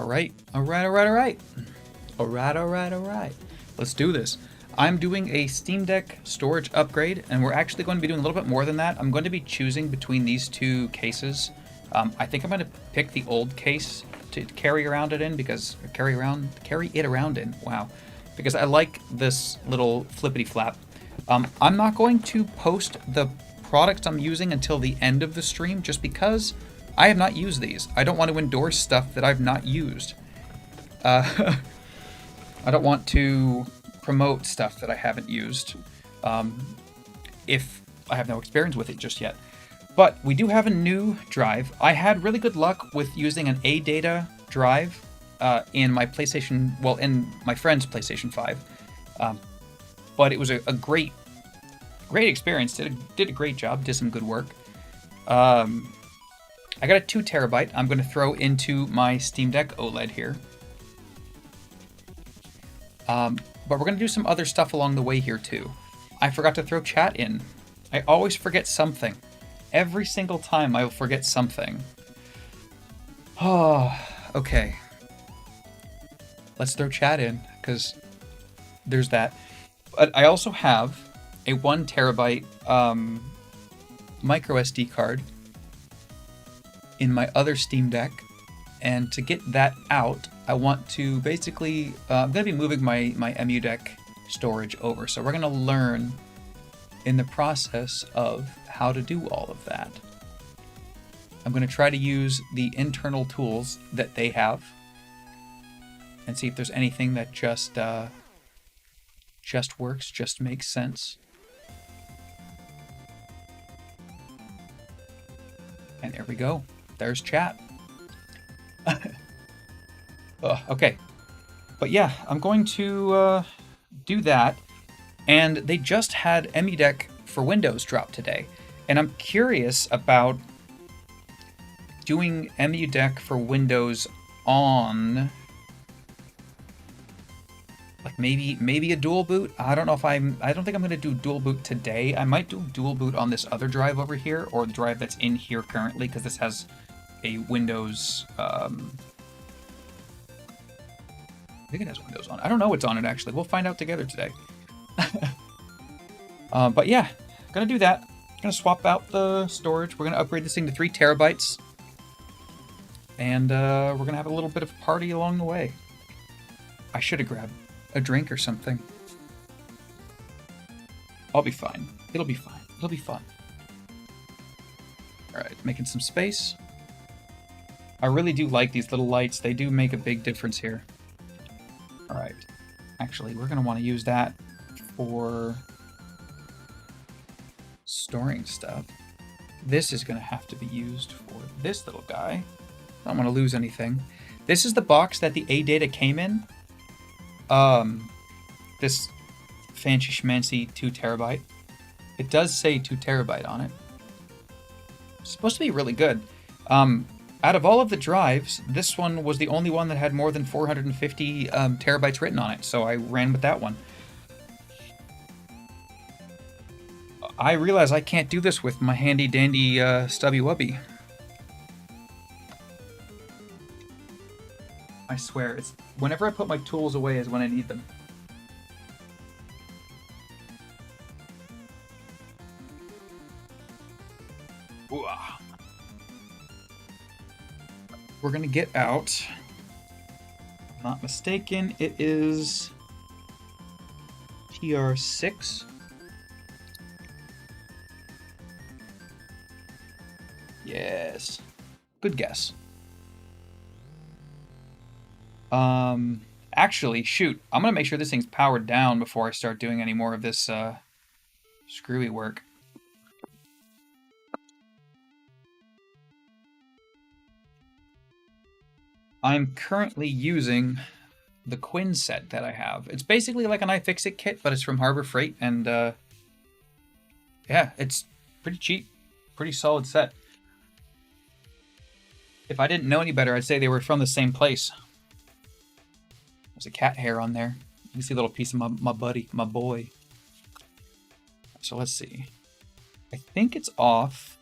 Alright. Let's do this. I'm doing a Steam Deck storage upgrade, and we're actually going to be doing a little bit more than that. I'm going to be choosing between these two cases. I think I'm going to pick the old case to carry around it in, because carry it around in. Wow, because I like this little flippity flap. I'm not going to post the products I'm using until the end of the stream, just because I have not used these. I don't want to endorse stuff that I've not used. I don't want to promote stuff that I haven't used if I have no experience with it just yet. But we do have a new drive. I had really good luck with using an ADATA drive in my PlayStation, well, in my friend's PlayStation 5. But it was a great experience. Did a great job. Did some good work. I got a 2 terabyte. I'm going to throw into my Steam Deck OLED here. But we're going to do some other stuff along the way here too. I forgot to throw chat in. I always forget something. Every single time I will forget something. Oh, okay. Let's throw chat in, because there's that. But I also have a 1 terabyte micro SD card in my other Steam Deck. And to get that out, I want to basically, I'm going to be moving my EmuDeck storage over. So we're going to learn in the process of how to do all of that. I'm going to try to use the internal tools that they have and see if there's anything that just works, just makes sense. And there we go. There's chat. Okay, but yeah, I'm going to do that, and they just had EmuDeck for Windows drop today, and I'm curious about doing EmuDeck for Windows on, like, maybe a dual boot. I don't know if I don't think I'm going to do dual boot today. I might do dual boot on this other drive over here, or the drive that's in here currently, because this has a Windows, I think it has Windows on it. I don't know what's on it, actually. We'll find out together today. But yeah, gonna do that. Gonna swap out the storage. We're gonna upgrade this thing to 3 terabytes. And we're gonna have a little bit of a party along the way. I should have grabbed a drink or something. I'll be fine. It'll be fine. It'll be fun. Alright, making some space. I really do like these little lights. They do make a big difference here. Alright. Actually, we're going to want to use that for storing stuff. This is going to have to be used for this little guy. I don't want to lose anything. This is the box that the ADATA came in. This fancy schmancy 2 terabyte. It does say 2 terabyte on it. It's supposed to be really good. Out of all of the drives, this one was the only one that had more than 450 terabytes written on it, so I ran with that one. I realize I can't do this with my handy-dandy stubby-wubby. I swear, it's whenever I put my tools away is when I need them. Ooh. We're gonna get out. If I'm not mistaken, it is TR6. Yes. Good guess. Actually, shoot. I'm gonna make sure this thing's powered down before I start doing any more of this screwy work. I'm currently using the Quinn set that I have. It's basically like an iFixit kit, but it's from Harbor Freight, and yeah, it's pretty cheap, pretty solid set. If I didn't know any better, I'd say they were from the same place. There's a cat hair on there. You can see a little piece of my buddy, my boy. So let's see. I think it's off.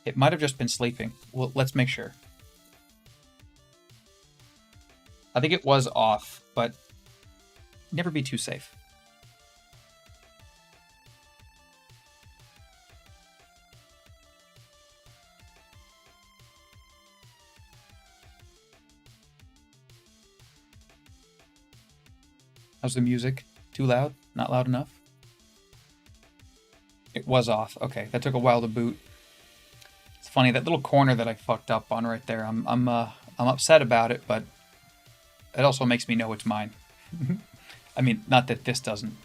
It might have just been sleeping. Well, let's make sure. I think it was off, but never be too safe. How's the music? Too loud? Not loud enough? It was off. Okay, that took a while to boot. It's funny, that little corner that I fucked up on right there. I'm upset about it, but it also makes me know it's mine. I mean, not that this doesn't.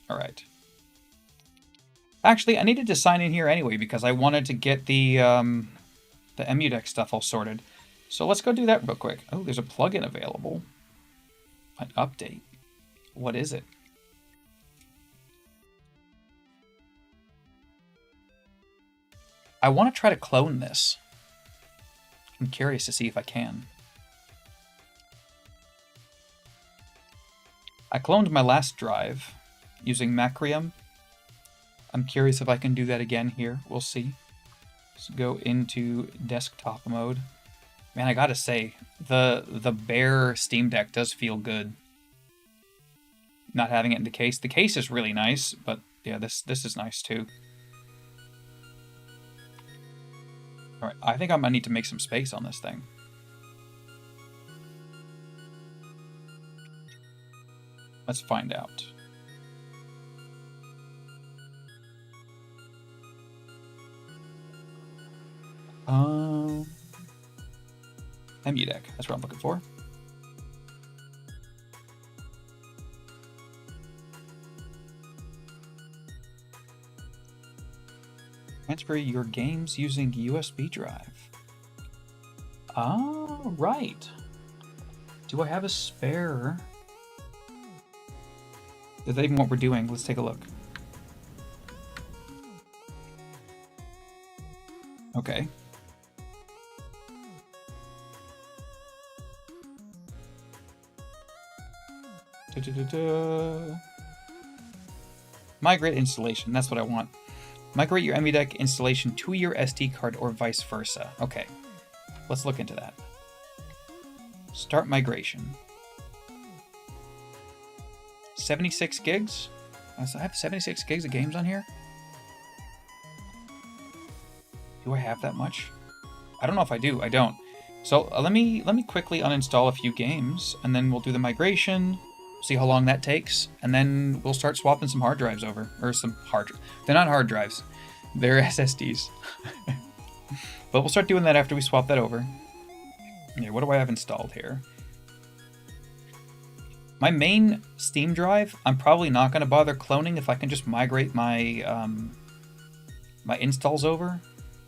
All right. Actually, I needed to sign in here anyway because I wanted to get the EmuDeck stuff all sorted. So let's go do that real quick. Oh, there's a plugin available. An update. What is it? I want to try to clone this. I'm curious to see if I can. I cloned my last drive using Macrium. I'm curious if I can do that again here. We'll see. Let's go into desktop mode. Man, I gotta say, the bare Steam Deck does feel good. Not having it in the case. The case is really nice, but yeah, this is nice too. Alright, I think I might need to make some space on this thing. Let's find out. EmuDeck, that's what I'm looking for. Transfer your games using USB drive. Oh, right. Do I have a spare? Is that even what we're doing? Let's take a look. Okay. Migrate installation, that's what I want. Migrate your EmuDeck installation to your SD card or vice versa. Okay, let's look into that. Start migration. 76 gigs? I have 76 gigs of games on here? Do I have that much? I don't know if I do. I don't. So let me quickly uninstall a few games, and then we'll do the migration, see how long that takes, and then we'll start swapping some hard drives over. Or some they're not hard drives. They're SSDs. But we'll start doing that after we swap that over. Okay, what do I have installed here? My main Steam drive, I'm probably not going to bother cloning if I can just migrate my my installs over.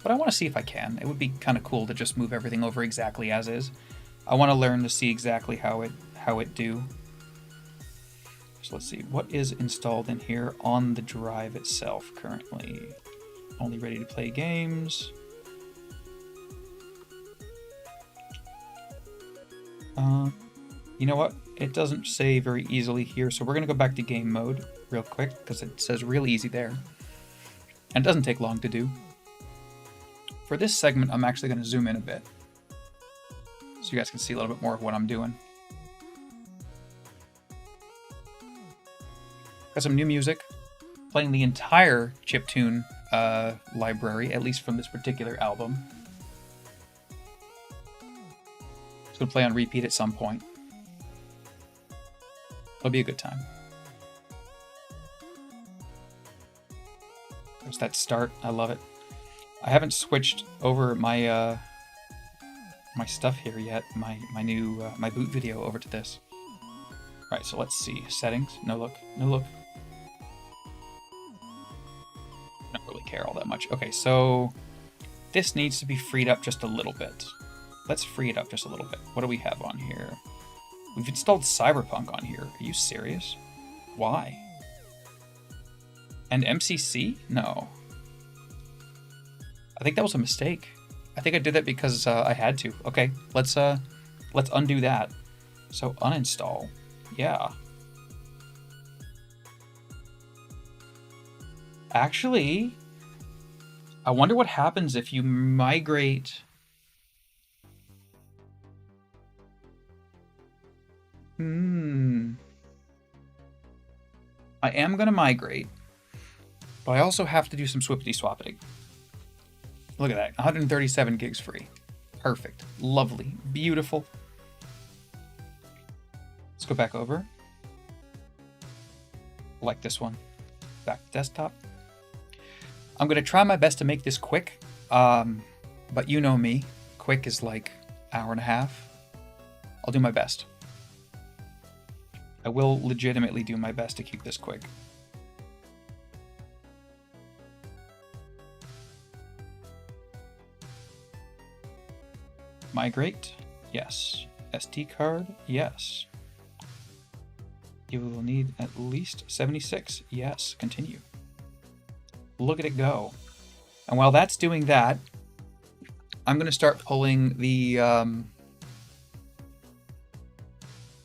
But I want to see if I can. It would be kind of cool to just move everything over exactly as is. I want to learn to see exactly how it do. So let's see, what is installed in here on the drive itself currently? Only ready to play games. You know what? It doesn't say very easily here, so we're going to go back to game mode real quick because it says real easy there. And it doesn't take long to do. For this segment, I'm actually going to zoom in a bit so you guys can see a little bit more of what I'm doing. Got some new music, playing the entire chiptune library, at least from this particular album. It's going to play on repeat at some point. It'll be a good time. There's that start. I love it. I haven't switched over my my stuff here yet. My new my boot video over to this. All right, so let's see settings. No look. No look. Don't really care all that much. Okay, so this needs to be freed up just a little bit. Let's free it up just a little bit. What do we have on here? We've installed Cyberpunk on here. Are you serious? Why? And MCC? No. I think that was a mistake. I think I did that because I had to. Okay, let's undo that. So uninstall. Yeah. Actually, I wonder what happens if you migrate I am going to migrate, but I also have to do some swippity swappity. Look at that, 137 gigs free. Perfect, lovely, beautiful. Let's go back over. Like this one. Back to desktop. I'm going to try my best to make this quick, but you know me. Quick is like hour and a half. I'll do my best. I will legitimately do my best to keep this quick. Migrate, yes. SD card, yes. You will need at least 76, yes. Continue. Look at it go. And while that's doing that, I'm going to start pulling the...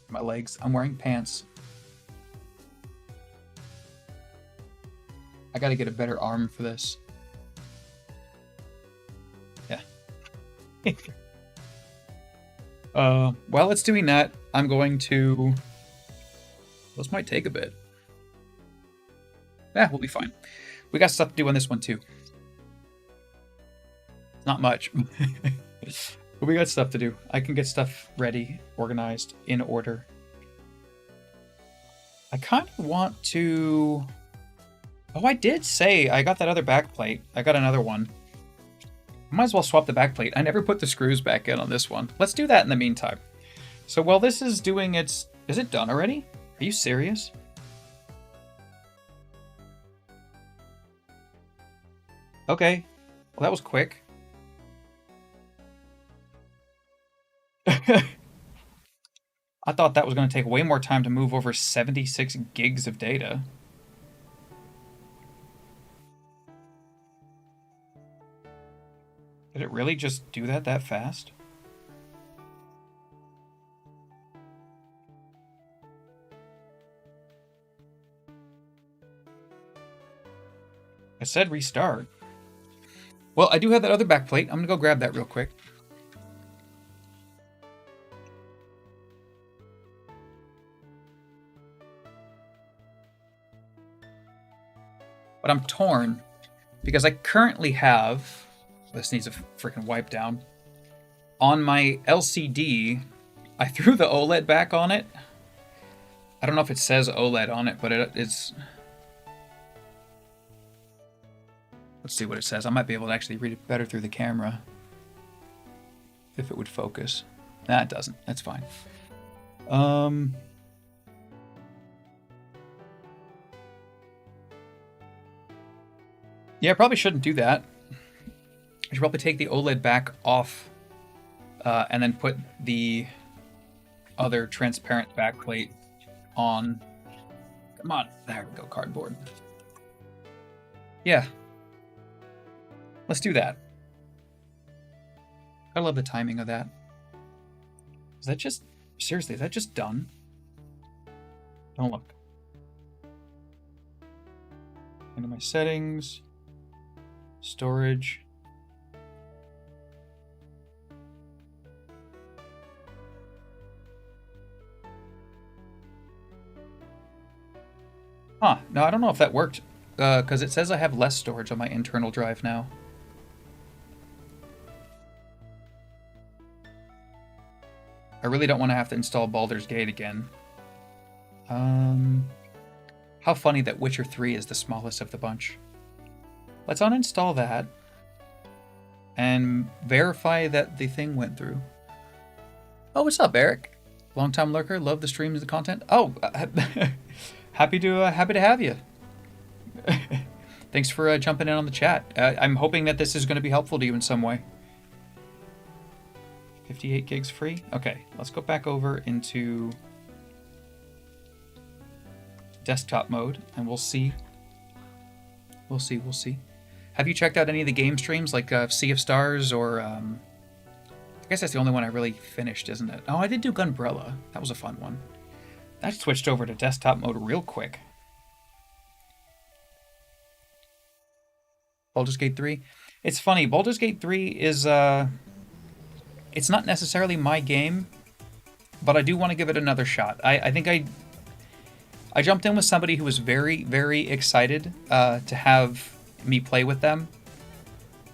my legs. I'm wearing pants. I got to get a better arm for this. Yeah. While it's doing that, I'm going to... This might take a bit. Yeah, we'll be fine. We got stuff to do on this one too. Not much. But we got stuff to do. I can get stuff ready, organized, in order. I kind of want to... Oh, I did say I got that other backplate. I got another one. I might as well swap the backplate. I never put the screws back in on this one. Let's do that in the meantime. So while this is doing its... Is it done already? Are you serious? Okay. Well, that was quick. I thought that was going to take way more time to move over 76 gigs of data. Did it really just do that fast? I said restart. Well, I do have that other backplate. I'm going to go grab that real quick. But I'm torn because I currently have... This needs a freaking wipe down. On my LCD, I threw the OLED back on it. I don't know if it says OLED on it, but it's... Let's see what it says. I might be able to actually read it better through the camera. If it would focus. Nah, it doesn't. That's fine. Yeah, I probably shouldn't do that. I should probably take the OLED back off and then put the other transparent backplate on. Come on. There we go, cardboard. Yeah. Let's do that. I love the timing of that. Is that just... Seriously, is that just done? Don't look. Into my settings. Storage. Huh. No, I don't know if that worked. Because it says I have less storage on my internal drive now. I really don't want to have to install Baldur's Gate again. How funny that Witcher 3 is the smallest of the bunch. Let's uninstall that. And verify that the thing went through. Oh, what's up, Eric? Long-time lurker, love the streams and the content. Oh, happy to have you. Thanks for jumping in on the chat. I'm hoping that this is going to be helpful to you in some way. 58 gigs free? Okay, let's go back over into desktop mode and we'll see. We'll see. Have you checked out any of the game streams like Sea of Stars or... I guess that's the only one I really finished, isn't it? Oh, I did do Gunbrella. That was a fun one. I switched over to desktop mode real quick. Baldur's Gate 3. It's funny, Baldur's Gate 3 is... it's not necessarily my game, but I do want to give it another shot. I think I jumped in with somebody who was very, very excited to have me play with them,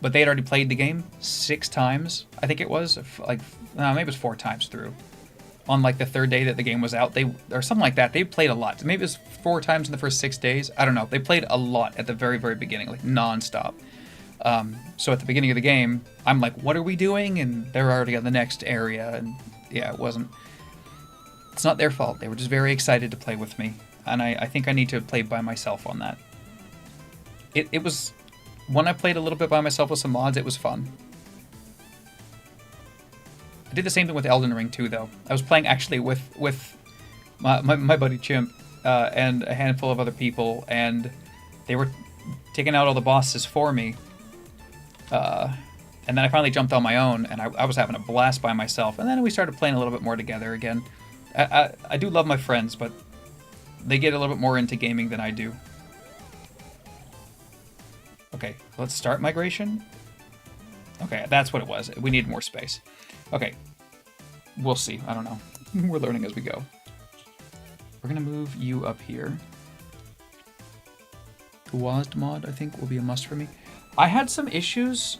but they had already played the game 6 times. I think it was like maybe it was 4 times through. On like the 3rd day that the game was out, or something like that. They played a lot. Maybe it was 4 times in the first 6 days. I don't know. They played a lot at the very, very beginning, like nonstop. So at the beginning of the game, I'm like, "What are we doing?" And they're already on the next area, and yeah, it wasn't. It's not their fault. They were just very excited to play with me, and I think I need to play by myself on that. It was when I played a little bit by myself with some mods, it was fun. I did the same thing with Elden Ring too, though. I was playing actually with my buddy Chimp and a handful of other people, and they were taking out all the bosses for me. And then I finally jumped on my own, and I was having a blast by myself. And then we started playing a little bit more together again. I do love my friends, but they get a little bit more into gaming than I do. Okay, let's start migration. Okay, that's what it was. We need more space. Okay, we'll see. I don't know. We're learning as we go. We're going to move you up here. The WASD mod, I think, will be a must for me. I had some issues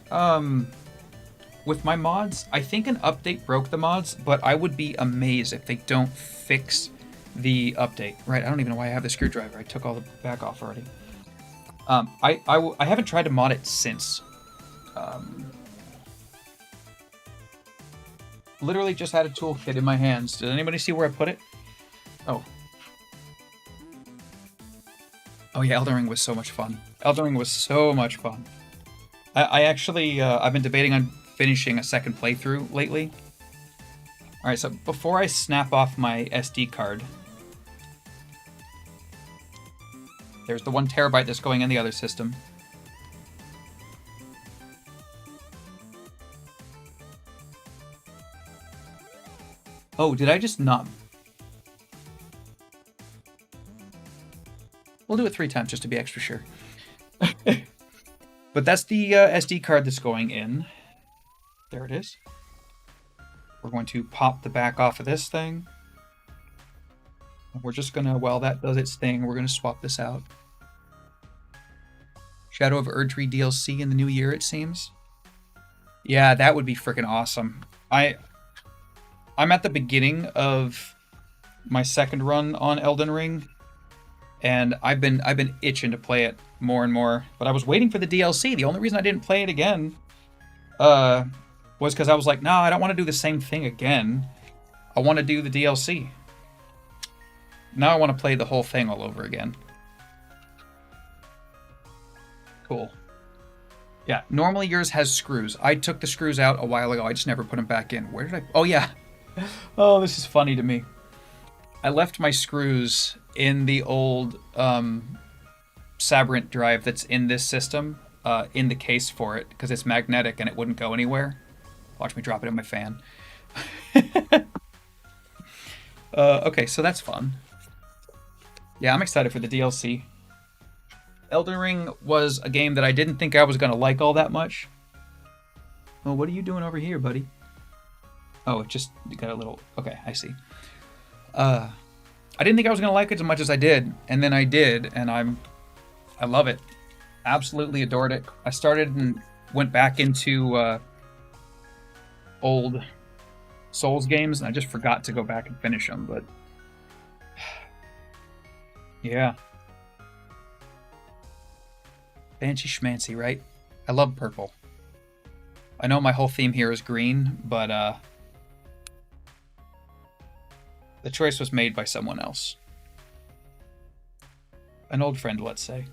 with my mods. I think an update broke the mods, but I would be amazed if they don't fix the update. Right, I don't even know why I have the screwdriver. I took all the back off already. I haven't tried to mod it since. Literally just had a toolkit in my hands. Did anybody see where I put it? Oh. Oh yeah, Elden Ring was so much fun. Elden Ring was so much fun. I actually, I've been debating on finishing a second playthrough lately. Alright, so before I snap off my SD card, there's the 1 terabyte that's going in the other system. Oh, did I just not? We'll do it 3 times just to be extra sure. But that's the SD card that's going in. There it is. We're going to pop the back off of this thing. We're just gonna, while that does its thing, we're gonna swap this out. Shadow of Erdtree DLC in the new year, it seems. Yeah, that would be freaking awesome. I'm at the beginning of my second run on Elden Ring, and I've been itching to play it more and more. But I was waiting for the DLC. The only reason I didn't play it again was because I was like, no, I don't want to do the same thing again. I want to do the DLC. Now I want to play the whole thing all over again. Cool. Yeah, normally yours has screws. I took the screws out a while ago. I just never put them back in. Where did I... Oh, yeah. Oh, this is funny to me. I left my screws in the old Sadtiric drive that's in this system, in the case for it, because it's magnetic and it wouldn't go anywhere. Watch me drop it in my fan. Okay, so that's fun. Yeah, I'm excited for the DLC. Elden Ring was a game that I didn't think I was going to like all that much. Oh, what are you doing over here, buddy? Oh, it just got a little... Okay, I see. I didn't think I was going to like it as much as I did, and then I did, and I love it. Absolutely adored it. I started and went back into old Souls games, and I just forgot to go back and finish them, but... Yeah. Fancy schmancy, right? I love purple. I know my whole theme here is green, but the choice was made by someone else. An old friend, let's say.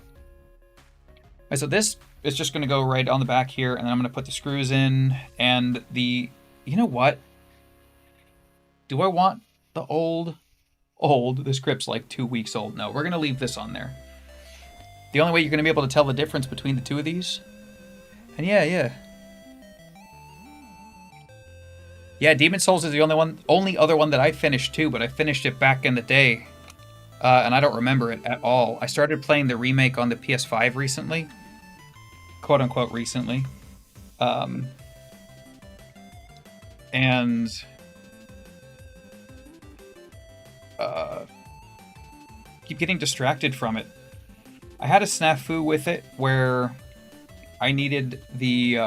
Right, so this is just going to go right on the back here, and then I'm going to put the screws in, and the... You know what? Do I want the old? The script's like 2 weeks old. No, we're going to leave this on there. The only way you're going to be able to tell the difference between the two of these... And yeah. Yeah, Demon Souls is the only other one that I finished too, but I finished it back in the day. And I don't remember it at all. I started playing the remake on the PS5 recently. Quote unquote recently. And keep getting distracted from it. I had a snafu with it where I needed the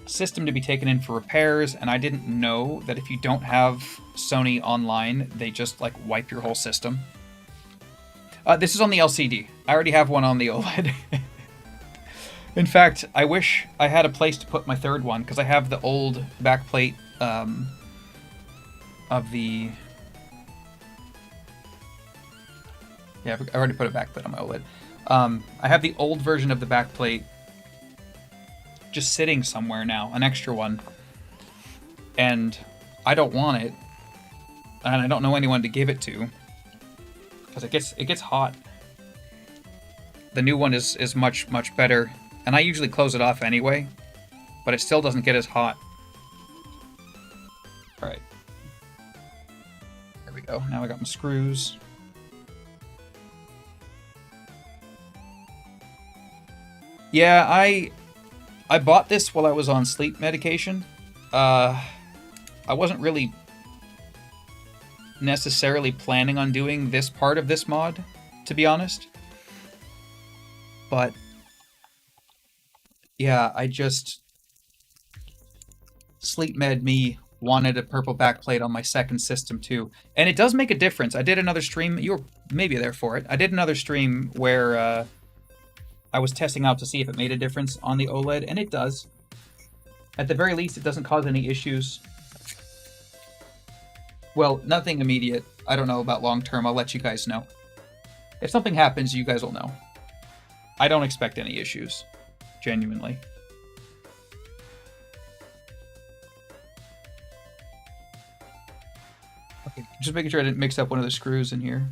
system to be taken in for repairs, and I didn't know that if you don't have Sony online, they just like wipe your whole system. This is on the LCD. I already have one on the OLED. In fact, I wish I had a place to put my third one, because I have the old backplate of the... Yeah, I already put a backplate on my OLED. I have the old version of the backplate just sitting somewhere now, an extra one. And I don't want it, and I don't know anyone to give it to, because it gets hot. The new one is much better, and I usually close it off anyway, but it still doesn't get as hot. Alright. There we go. Now I got my screws. Yeah, I bought this while I was on sleep medication. I wasn't really necessarily planning on doing this part of this mod, to be honest. But yeah, sleep med me wanted a purple backplate on my second system too. And it does make a difference. I did another stream, you were maybe there for it. I did another stream where I was testing out to see if it made a difference on the OLED, and it does. At the very least, it doesn't cause any issues. Well, nothing immediate. I don't know about long term. I'll let you guys know. If something happens, you guys will know. I don't expect any issues. Genuinely. Okay, just making sure I didn't mix up one of the screws in here.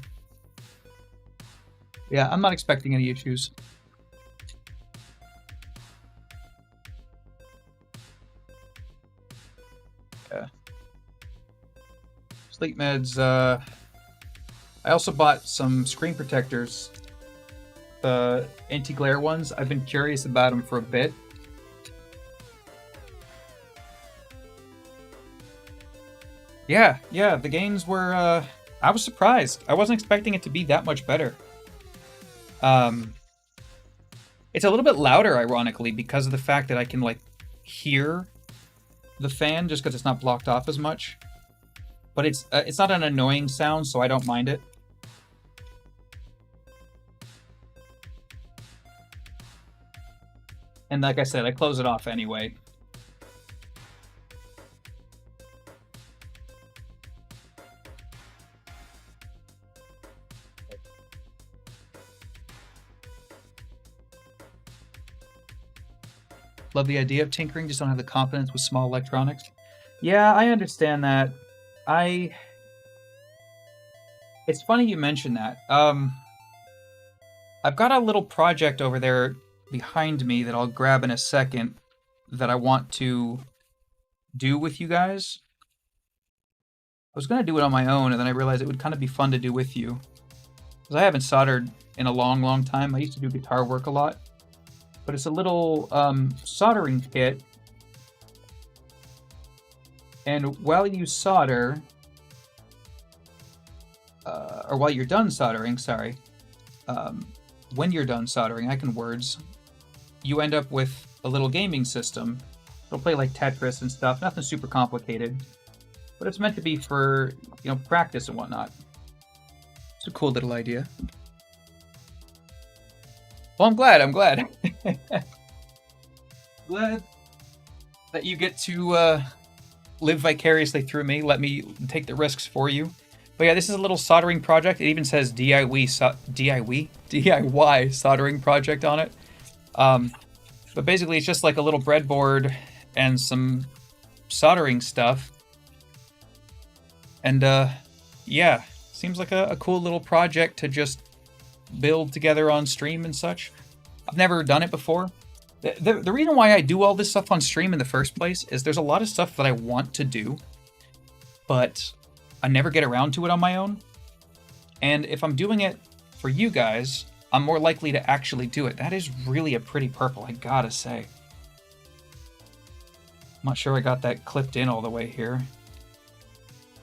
Yeah, I'm not expecting any issues. Yeah. Sleep meds, I also bought some screen protectors. The anti-glare ones. I've been curious about them for a bit. Yeah, the gains were, I was surprised. I wasn't expecting it to be that much better. It's a little bit louder, ironically, because of the fact that I can, like, hear the fan, just because it's not blocked off as much. But it's not an annoying sound, so I don't mind it. And like I said, I close it off anyway. Love the idea of tinkering, just don't have the confidence with small electronics. Yeah, I understand that. It's funny you mention that. I've got a little project over there behind me that I'll grab in a second that I want to do with you guys. I was going to do it on my own, and then I realized it would kind of be fun to do with you. Because I haven't soldered in a long time. I used to do guitar work a lot. But it's a little soldering kit. And while you solder, or while you're done soldering, sorry, when you're done soldering, I can words, you end up with a little gaming system. It'll play like Tetris and stuff, nothing super complicated. But it's meant to be for, you know, practice and whatnot. It's a cool little idea. Well, I'm glad. Glad that you get to live vicariously through me. Let me take the risks for you. But yeah, this is a little soldering project. It even says DIY soldering project on it. But basically, it's just like a little breadboard and some soldering stuff. And yeah, seems like a cool little project to just build together on stream and such. I've never done it before. The reason why I do all this stuff on stream in the first place is there's a lot of stuff that I want to do, but I never get around to it on my own. And if I'm doing it for you guys, I'm more likely to actually do it. That is really a pretty purple, I gotta say. I'm not sure I got that clipped in all the way here. I'm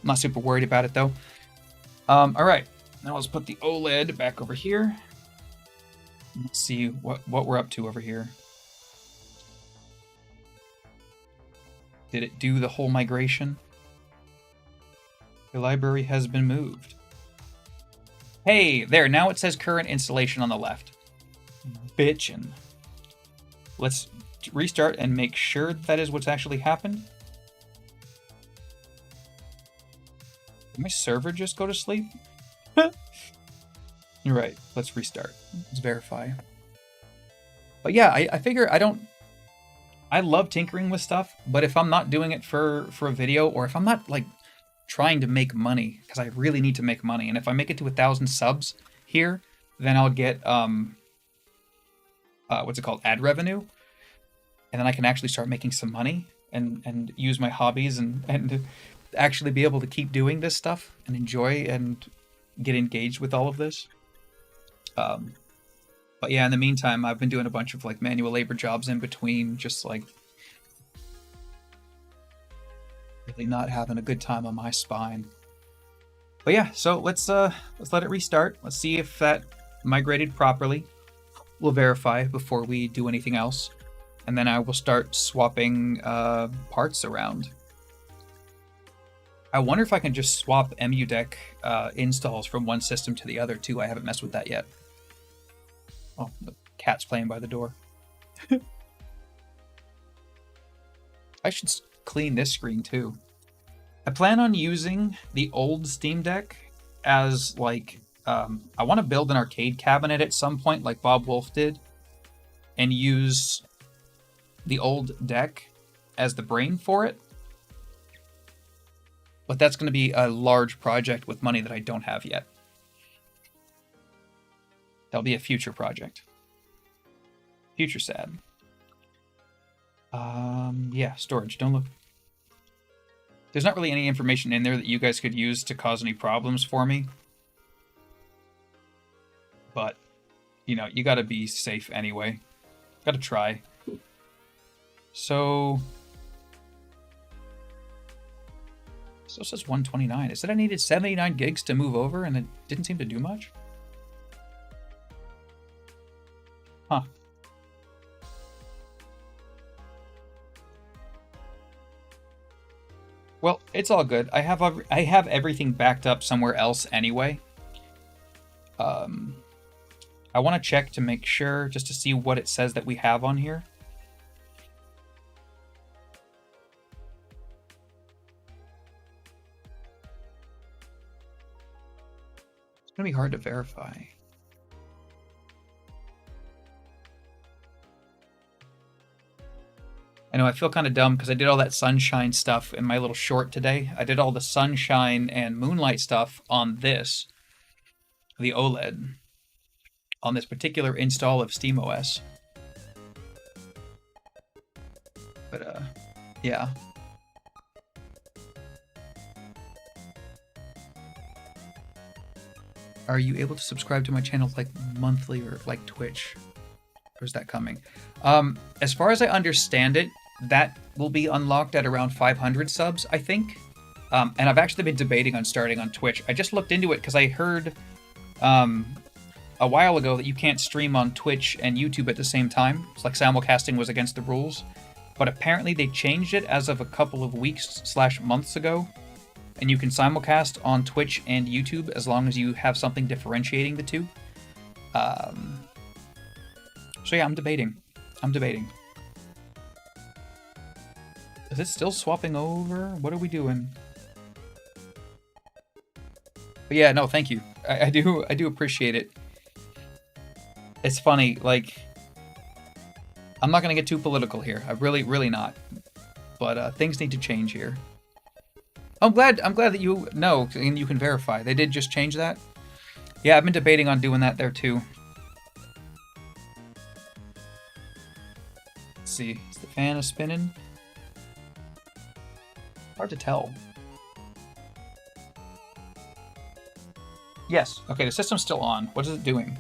not super worried about it though. Alright, Now let's put the OLED back over here. Let's see what we're up to over here. Did it do the whole migration? The library has been moved. Hey, there, now it says current installation on the left. Bitchin'. Let's restart and make sure that is what's actually happened. Did my server just go to sleep? You're right, let's restart. Let's verify. But yeah, I figure I love tinkering with stuff, but if I'm not doing it for a video, or if I'm not like trying to make money, because I really need to make money, and if I make it to 1,000 subs here, then I'll get what's it called, ad revenue, and then I can actually start making some money and use my hobbies and actually be able to keep doing this stuff and enjoy and get engaged with all of this. But yeah, in the meantime, I've been doing a bunch of like manual labor jobs in between, just like really not having a good time on my spine. But yeah, so let's let it restart. Let's see if that migrated properly. We'll verify before we do anything else, and then I will start swapping parts around. I wonder if I can just swap EmuDeck installs from one system to the other too. I haven't messed with that yet. Oh, the cat's playing by the door. I should clean this screen too. I plan on using the old Steam Deck as like, I want to build an arcade cabinet at some point like Bob Wolf did, and use the old deck as the brain for it. But that's going to be a large project with money that I don't have yet. That'll be a future project. Future sad. Yeah, storage. Don't look. There's not really any information in there that you guys could use to cause any problems for me. But, you know, you gotta be safe anyway. Gotta try. So... Still says 129. It said I needed 79 gigs to move over, and it didn't seem to do much. Huh. Well, it's all good. I have everything backed up somewhere else anyway. I want to check to make sure, just to see what it says that we have on here. It's gonna be hard to verify. I know I feel kind of dumb because I did all that sunshine stuff in my little short today. I did all the sunshine and moonlight stuff on this, the OLED, on this particular install of SteamOS. But, yeah. Are you able to subscribe to my channel like monthly or like Twitch? Or is that coming? As far as I understand it, that will be unlocked at around 500 subs, I think. And I've actually been debating on starting on Twitch. I just looked into it because I heard a while ago that you can't stream on Twitch and YouTube at the same time. It's like simulcasting was against the rules. But apparently they changed it as of a couple of weeks/months ago. And you can simulcast on Twitch and YouTube as long as you have something differentiating the two. So yeah, I'm debating. Is it still swapping over? What are we doing? But yeah, no, thank you. I do appreciate it. It's funny, like, I'm not gonna get too political here. I really not. But things need to change here. I'm glad that you know and you can verify. They did just change that. Yeah, I've been debating on doing that there too. Let's see, is the fan spinning? Hard to tell. Yes, okay, the system's still on. What is it doing?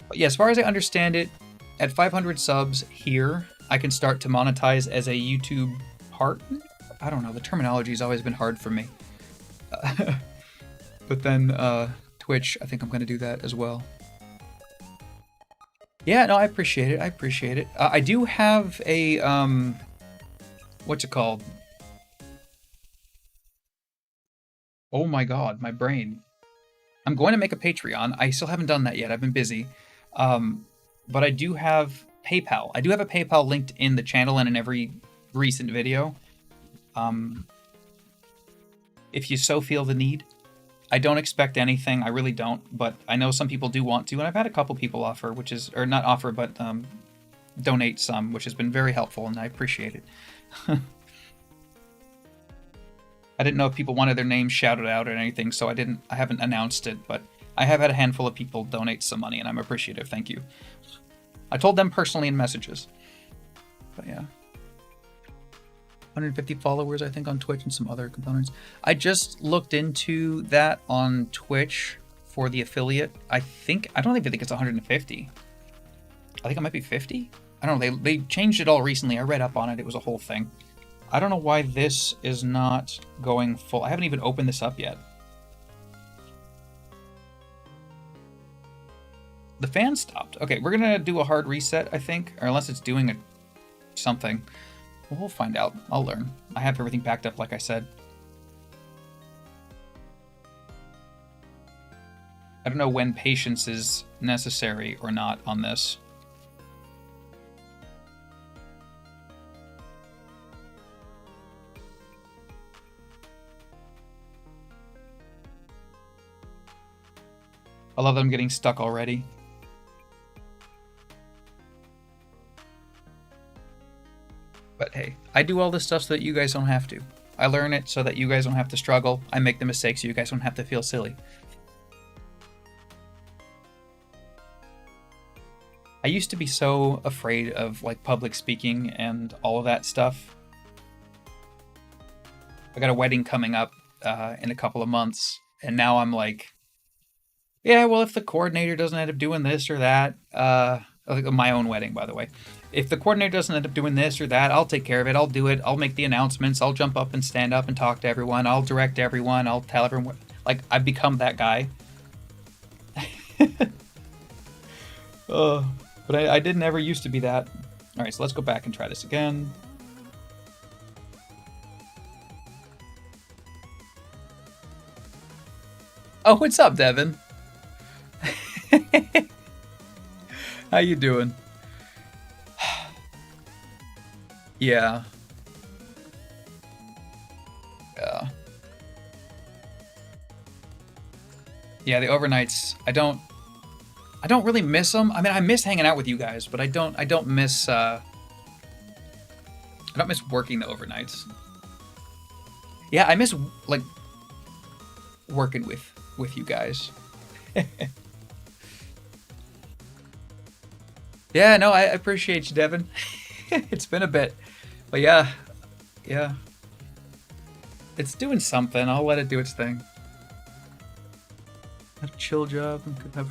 But yeah, as far as I understand it, at 500 subs here, I can start to monetize as a YouTube partner, I don't know, the terminology has always been hard for me. But then Twitch, I think I'm going to do that as well. Yeah, no, I appreciate it. I appreciate it. I do have a, what's it called? Oh my god, my brain. I'm going to make a Patreon. I still haven't done that yet. I've been busy. But I do have PayPal. I do have a PayPal linked in the channel and in every recent video. If you so feel the need. I don't expect anything. I really don't. But I know some people do want to. And I've had a couple people offer, which is, or not offer, but donate some, which has been very helpful. And I appreciate it. I didn't know if people wanted their names shouted out or anything, so I haven't announced it, but I have had a handful of people donate some money, and I'm appreciative. Thank you. I told them personally in messages. But yeah. 150 followers, I think, on Twitch and some other components. I just looked into that on Twitch for the affiliate. I don't even think it's 150. I think it might be 50. I don't know. They changed it all recently. I read up on it. It was a whole thing. I don't know why this is not going full. I haven't even opened this up yet. The fan stopped. Okay, we're gonna do a hard reset, I think, or unless it's doing something. Well, we'll find out. I'll learn. I have everything backed up, like I said. I don't know when patience is necessary or not on this. I love that I'm getting stuck already. But hey, I do all this stuff so that you guys don't have to. I learn it so that you guys don't have to struggle. I make the mistakes so you guys don't have to feel silly. I used to be so afraid of like public speaking and all of that stuff. I got a wedding coming up in a couple of months, and now I'm like, yeah, well, if the coordinator doesn't end up doing this or that, my own wedding, by the way. If the coordinator doesn't end up doing this or that, I'll take care of it. I'll do it. I'll make the announcements. I'll jump up and stand up and talk to everyone. I'll direct everyone. I'll tell everyone. Like, I've become that guy. But I didn't ever used to be that. All right, so let's go back and try this again. Oh, what's up, Devin? How you doing? Yeah. Yeah, the overnights, I don't really miss them. I mean, I miss hanging out with you guys, but I don't miss working the overnights. Yeah, I miss like working with you guys. Yeah, no, I appreciate you, Devin. It's been a bit, but yeah. It's doing something. I'll let it do its thing. Had a chill job and could have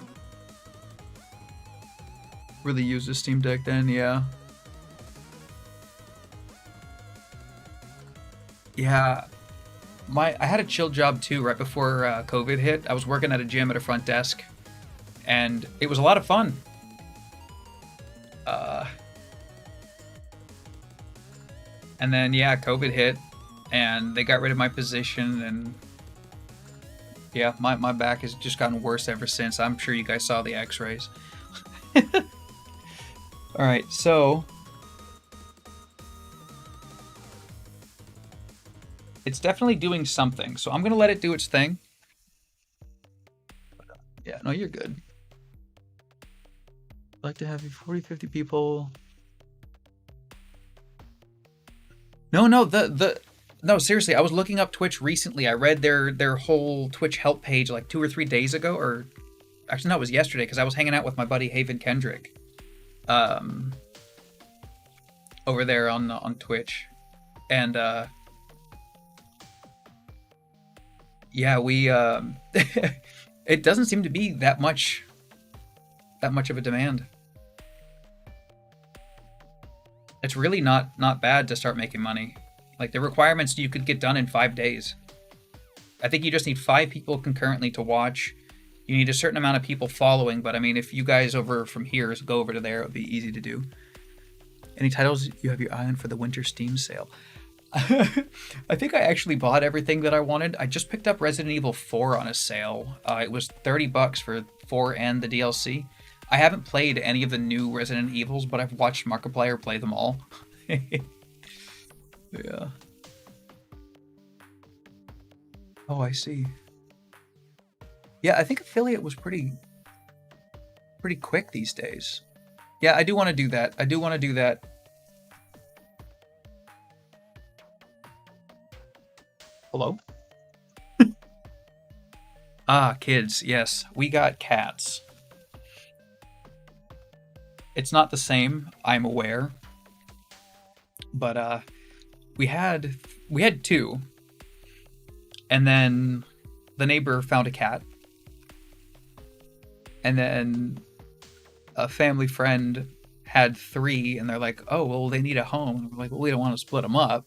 really used a Steam Deck then, yeah. Yeah, I had a chill job too right before COVID hit. I was working at a gym at a front desk, and it was a lot of fun. And then, yeah, COVID hit, and they got rid of my position, and yeah, my back has just gotten worse ever since. I'm sure you guys saw the x-rays. Alright, so it's definitely doing something, so I'm going to let it do its thing. Yeah, no, you're good. I'd like to have 40, 50 people. No, no, seriously, I was looking up Twitch recently. I read their whole Twitch help page like 2 or 3 days ago, or actually no, it was yesterday, because I was hanging out with my buddy Haven Kendrick over there on Twitch, and yeah, we it doesn't seem to be that much of a demand. It's really not bad to start making money. Like the requirements you could get done in 5 days. I think you just need 5 people concurrently to watch. You need a certain amount of people following, but I mean, if you guys over from here go over to there, it would be easy to do. Any titles you have your eye on for the winter Steam sale? I think I actually bought everything that I wanted. I just picked up Resident Evil 4 on a sale. It was $30 for 4 and the DLC. I haven't played any of the new Resident Evils, but I've watched Markiplier play them all. Yeah. Oh, I see. Yeah, I think affiliate was pretty quick these days. Yeah, I do want to do that. I do want to do that. Hello? Ah, kids, yes. We got cats. It's not the same, I'm aware. But we had 2. And then the neighbor found a cat. And then a family friend had 3, and they're like, oh, well, they need a home. And we're like, well, we don't want to split them up.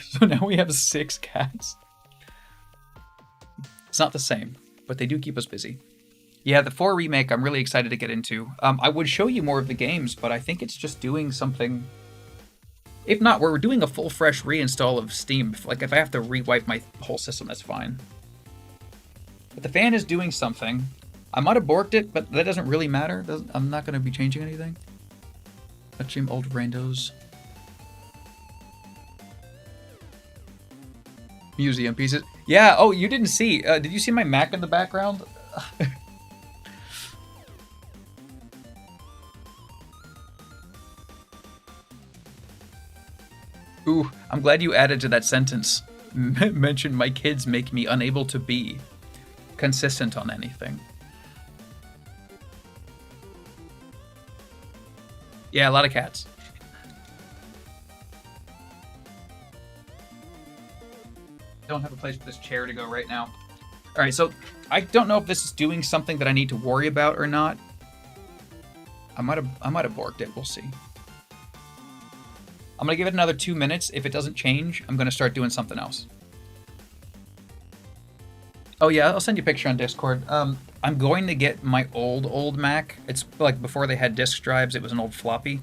So now we have 6 cats. It's not the same, but they do keep us busy. Yeah, the 4 remake I'm really excited to get into. I would show you more of the games, but I think it's just doing something. If not, we're doing a full fresh reinstall of Steam. Like, if I have to rewipe my whole system, that's fine. But the fan is doing something. I might have borked it, but that doesn't really matter. I'm not going to be changing anything. Touching old randos. Museum pieces. Yeah, oh, you didn't see. Did you see my Mac in the background? Ooh, I'm glad you added to that sentence. Mention my kids make me unable to be consistent on anything. Yeah, a lot of cats. Don't have a place for this chair to go right now. All right, so I don't know if this is doing something that I need to worry about or not. I might have borked it. We'll see. I'm gonna give it another 2 minutes. If it doesn't change, I'm gonna start doing something else. Oh yeah, I'll send you a picture on Discord. I'm going to get my old Mac. It's like before they had disk drives, it was an old floppy.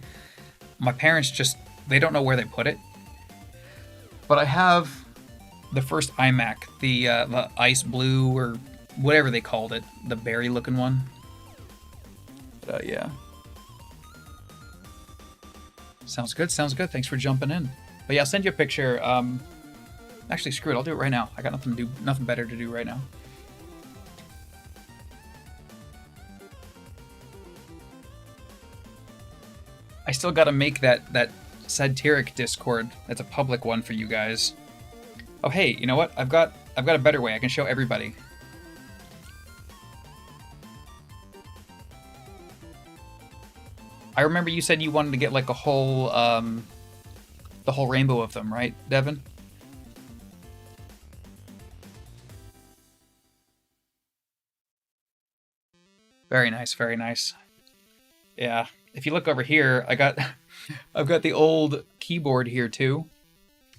My parents they don't know where they put it. But I have the first iMac, the ice blue or whatever they called it, the berry looking one. But, yeah. Sounds good. Thanks for jumping in. But yeah, I'll send you a picture. Actually, screw it. I'll do it right now. I got nothing better to do right now. I still got to make that Sadtiric Discord. That's a public one for you guys. Oh hey, you know what? I've got a better way. I can show everybody. I remember you said you wanted to get like a whole the whole rainbow of them, right, Devin? Very nice, very nice. Yeah. If you look over here, I've got the old keyboard here too,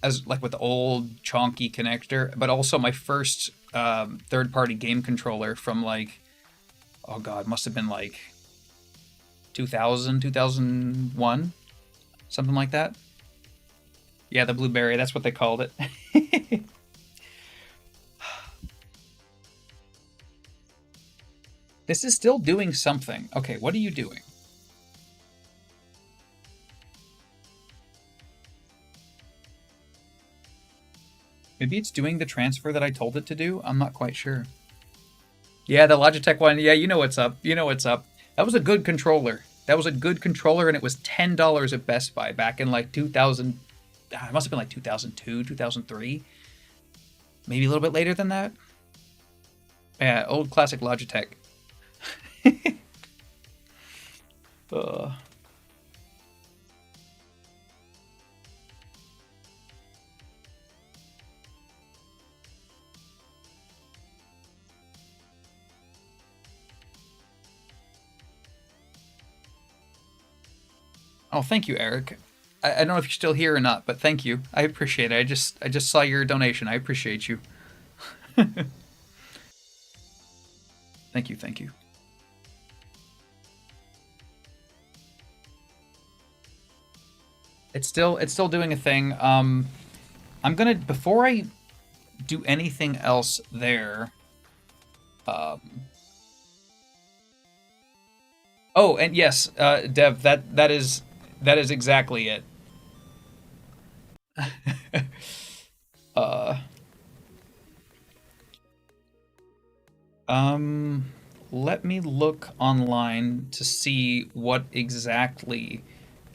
as like with the old chonky connector, but also my first third-party game controller from like, oh god, must have been like 2000, 2001, something like that. Yeah, the blueberry, that's what they called it. This is still doing something. Okay, what are you doing? Maybe it's doing the transfer that I told it to do? I'm not quite sure. Yeah, the Logitech one. Yeah, you know what's up. You know what's up. That was a good controller. That was a good controller, and it was $10 at Best Buy back in like 2000. It must have been like 2002, 2003. Maybe a little bit later than that. Yeah, old classic Logitech. Oh, thank you, Eric. I don't know if you're still here or not, but thank you. I appreciate it. I just saw your donation. I appreciate you. Thank you, thank you. It's still doing a thing. I'm gonna, before I do anything else there. Oh, and yes, Dev, that is exactly it. uh, Let me look online to see what exactly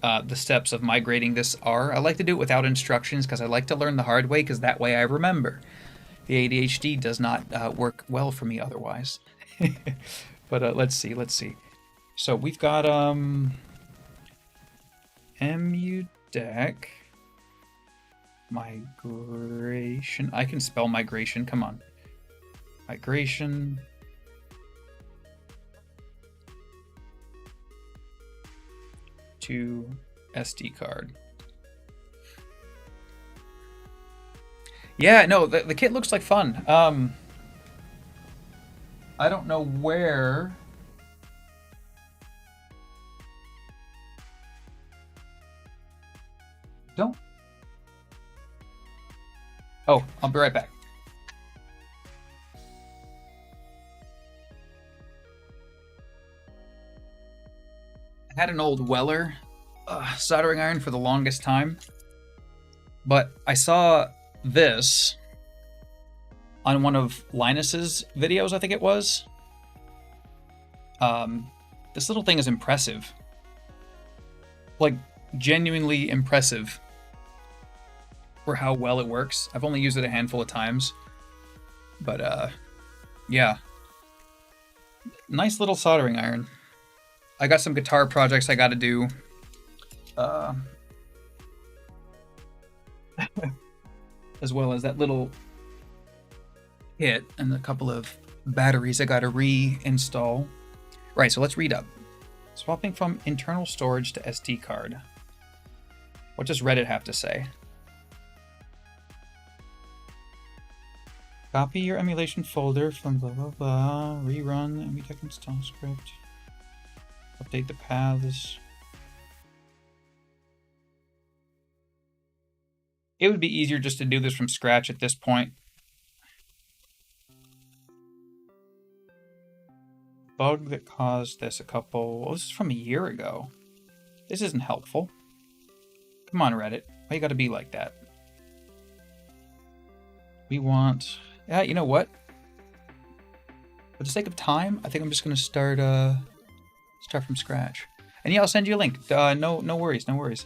the steps of migrating this are. I like to do it without instructions because I like to learn the hard way, because that way I remember. The ADHD does not work well for me otherwise. But let's see. So we've got EmuDeck migration. I can spell migration. Come on, migration. To SD card. Yeah, no, the kit looks like fun. I don't know where. Don't. Oh, I'll be right back. I had an old Weller soldering iron for the longest time, but I saw this on one of Linus's videos, I think it was. This little thing is impressive. Like, genuinely impressive for how well it works. I've only used it a handful of times, but yeah. Nice little soldering iron. I got some guitar projects I gotta do. As well as that little kit and a couple of batteries I gotta reinstall. Right, so let's read up. Swapping from internal storage to SD card. What does Reddit have to say? Copy your emulation folder from blah blah blah. Rerun EmuDeck install script. Update the paths. It would be easier just to do this from scratch at this point. Bug that caused this a couple... Oh, this is from a year ago. This isn't helpful. Come on, Reddit. Why you gotta be like that? We want... Yeah, you know what? For the sake of time, I think I'm just gonna start from scratch. And yeah, I'll send you a link. No worries, no worries.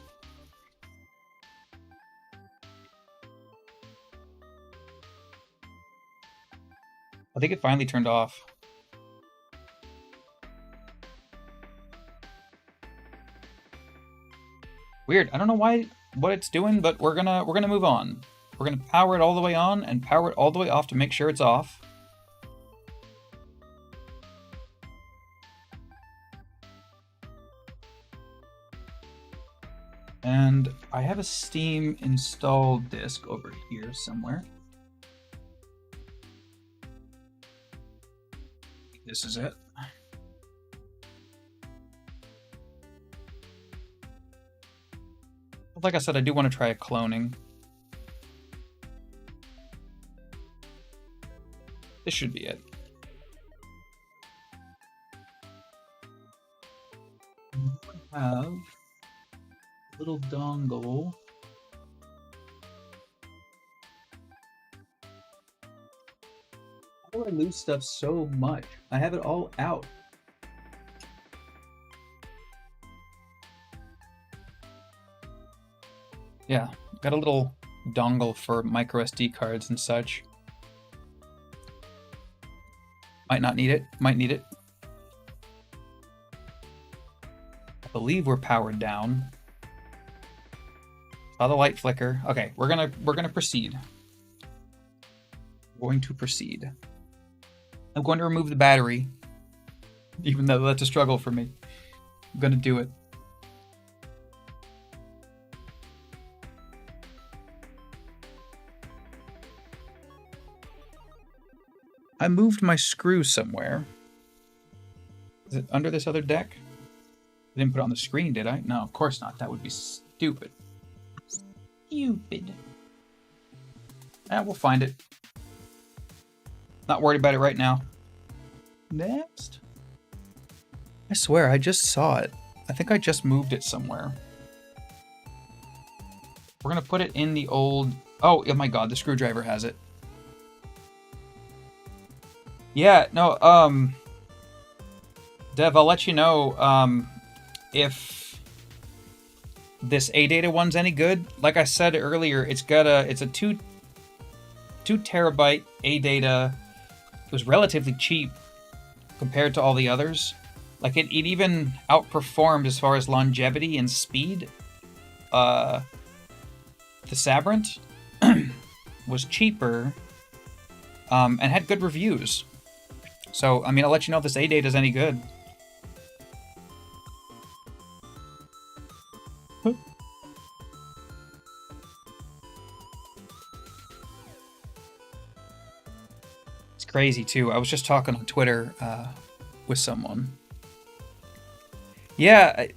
I think it finally turned off. Weird. I don't know what it's doing, but we're gonna move on. We're gonna power it all the way on and power it all the way off to make sure it's off. And I have a Steam install disk over here somewhere. This is it. Like I said, I do want to try a cloning. This should be it. I have a little dongle. How do I lose stuff so much? I have it all out. Yeah, got a little dongle for micro SD cards and such. Might not need it, might need it. I believe we're powered down. Saw the light flicker. Okay, we're gonna proceed. We're going to proceed. I'm going to remove the battery, even though that's a struggle for me. I'm gonna do it. I moved my screw somewhere. Is it under this other deck? I didn't put it on the screen, did I? No, of course not. That would be stupid. Stupid. We'll find it. Not worried about it right now. Next. I swear, I just saw it. I think I just moved it somewhere. We're gonna put it in the old... Oh my god, the screwdriver has it. Yeah, no, Dev, I'll let you know, if this A-Data one's any good. Like I said earlier, it's a 2 terabyte A-Data. It was relatively cheap compared to all the others. Like, it even outperformed as far as longevity and speed. The Sabrent was cheaper, and had good reviews. So, I mean, I'll let you know if this A-Data is any good. It's crazy, too. I was just talking on Twitter with someone. Yeah,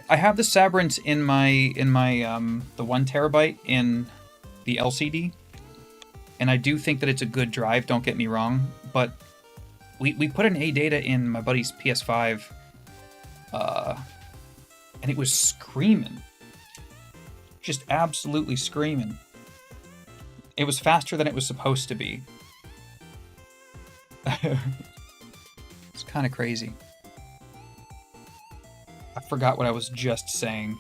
I have the Sabrent in my the 1 terabyte in the LCD, and I do think that it's a good drive. Don't get me wrong, but we put an A-Data in my buddy's PS5, and it was screaming, just absolutely screaming. It was faster than it was supposed to be. It's kind of crazy. I forgot what I was just saying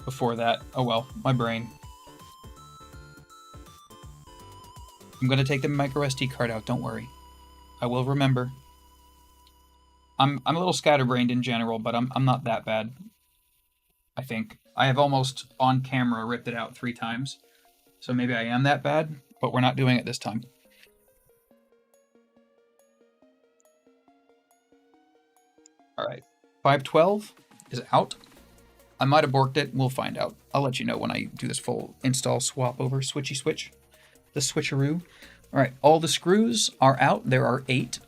before that. Oh well, my brain. I'm gonna take the micro SD card out, don't worry. I will remember. I'm a little scatterbrained in general, but I'm not that bad. I think. I have almost on camera ripped it out 3 times. So maybe I am that bad, but we're not doing it this time. Alright. 512 is out. I might have borked it. We'll find out. I'll let you know when I do this full install swap over switchy switch. The switcheroo. Alright, all the screws are out. There are 8.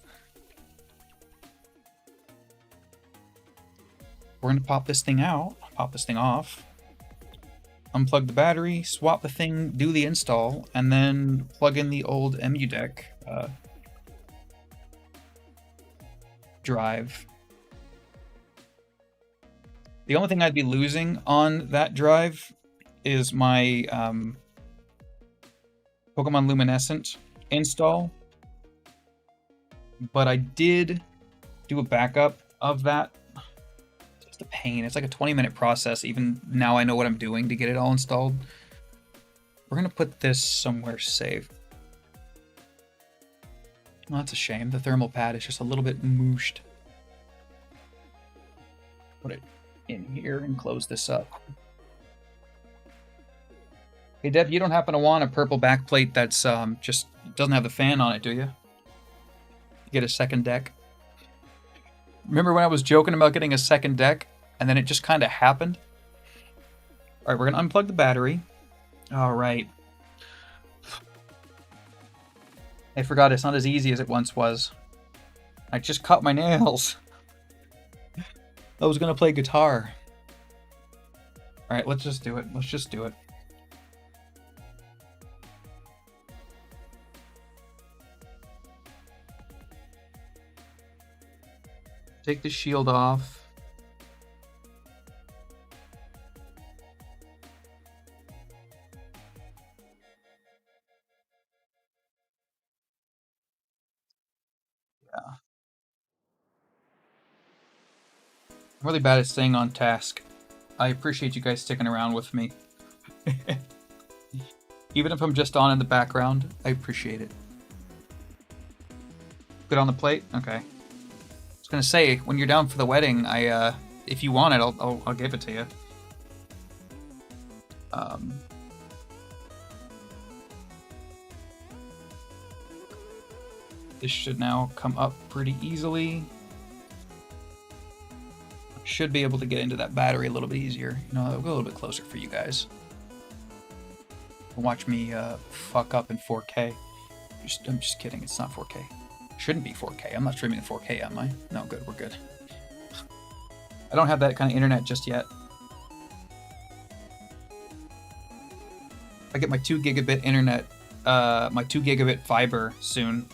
We're going to pop this thing out. Pop this thing off. Unplug the battery. Swap the thing. Do the install. And then plug in the old EmuDeck drive. The only thing I'd be losing on that drive is my Pokemon Luminescent install. But I did do a backup of that. It's just a pain. It's like a 20-minute process. Even now I know what I'm doing to get it all installed. We're going to put this somewhere safe. Well, that's a shame. The thermal pad is just a little bit mooshed. Put it in here and close this up. Hey Deb, you don't happen to want a purple backplate that's just doesn't have the fan on it, do you? You get a second deck. Remember when I was joking about getting a second deck and then it just kind of happened? All right, we're gonna unplug the battery. All right. I forgot it's not as easy as it once was. I just cut my nails. I was gonna play guitar. Alright, let's just do it. Let's just do it. Take the shield off. Yeah. I'm really bad at staying on task. I appreciate you guys sticking around with me. Even if I'm just on in the background, I appreciate it. Good on the plate? Okay. I was gonna say, when you're down for the wedding, if you want it, I'll give it to you. This should now come up pretty easily. Should be able to get into that battery a little bit easier. You know, I'll go a little bit closer for you guys. Watch me fuck up in 4K. I'm just kidding. It's not 4K. Shouldn't be 4K. I'm not streaming in 4K, am I? No, good. We're good. I don't have that kind of internet just yet. I get my 2 gigabit internet, my 2 gigabit fiber soon.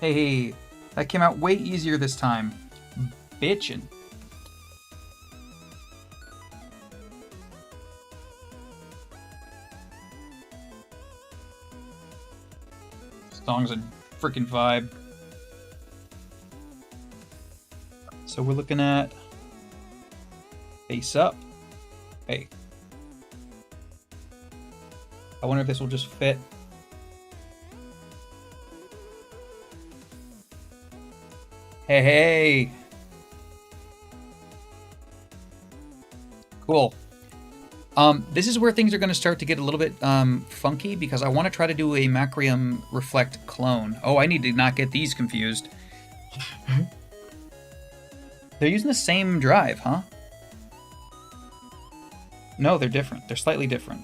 Hey, that came out way easier this time. Bitchin'. Song's a freaking vibe. So we're looking at face up. Hey. I wonder if this will just fit. Hey, hey. Cool. This is where things are going to start to get a little bit funky because I want to try to do a Macrium Reflect clone. Oh, I need to not get these confused. They're using the same drive, huh? No, they're different. They're slightly different.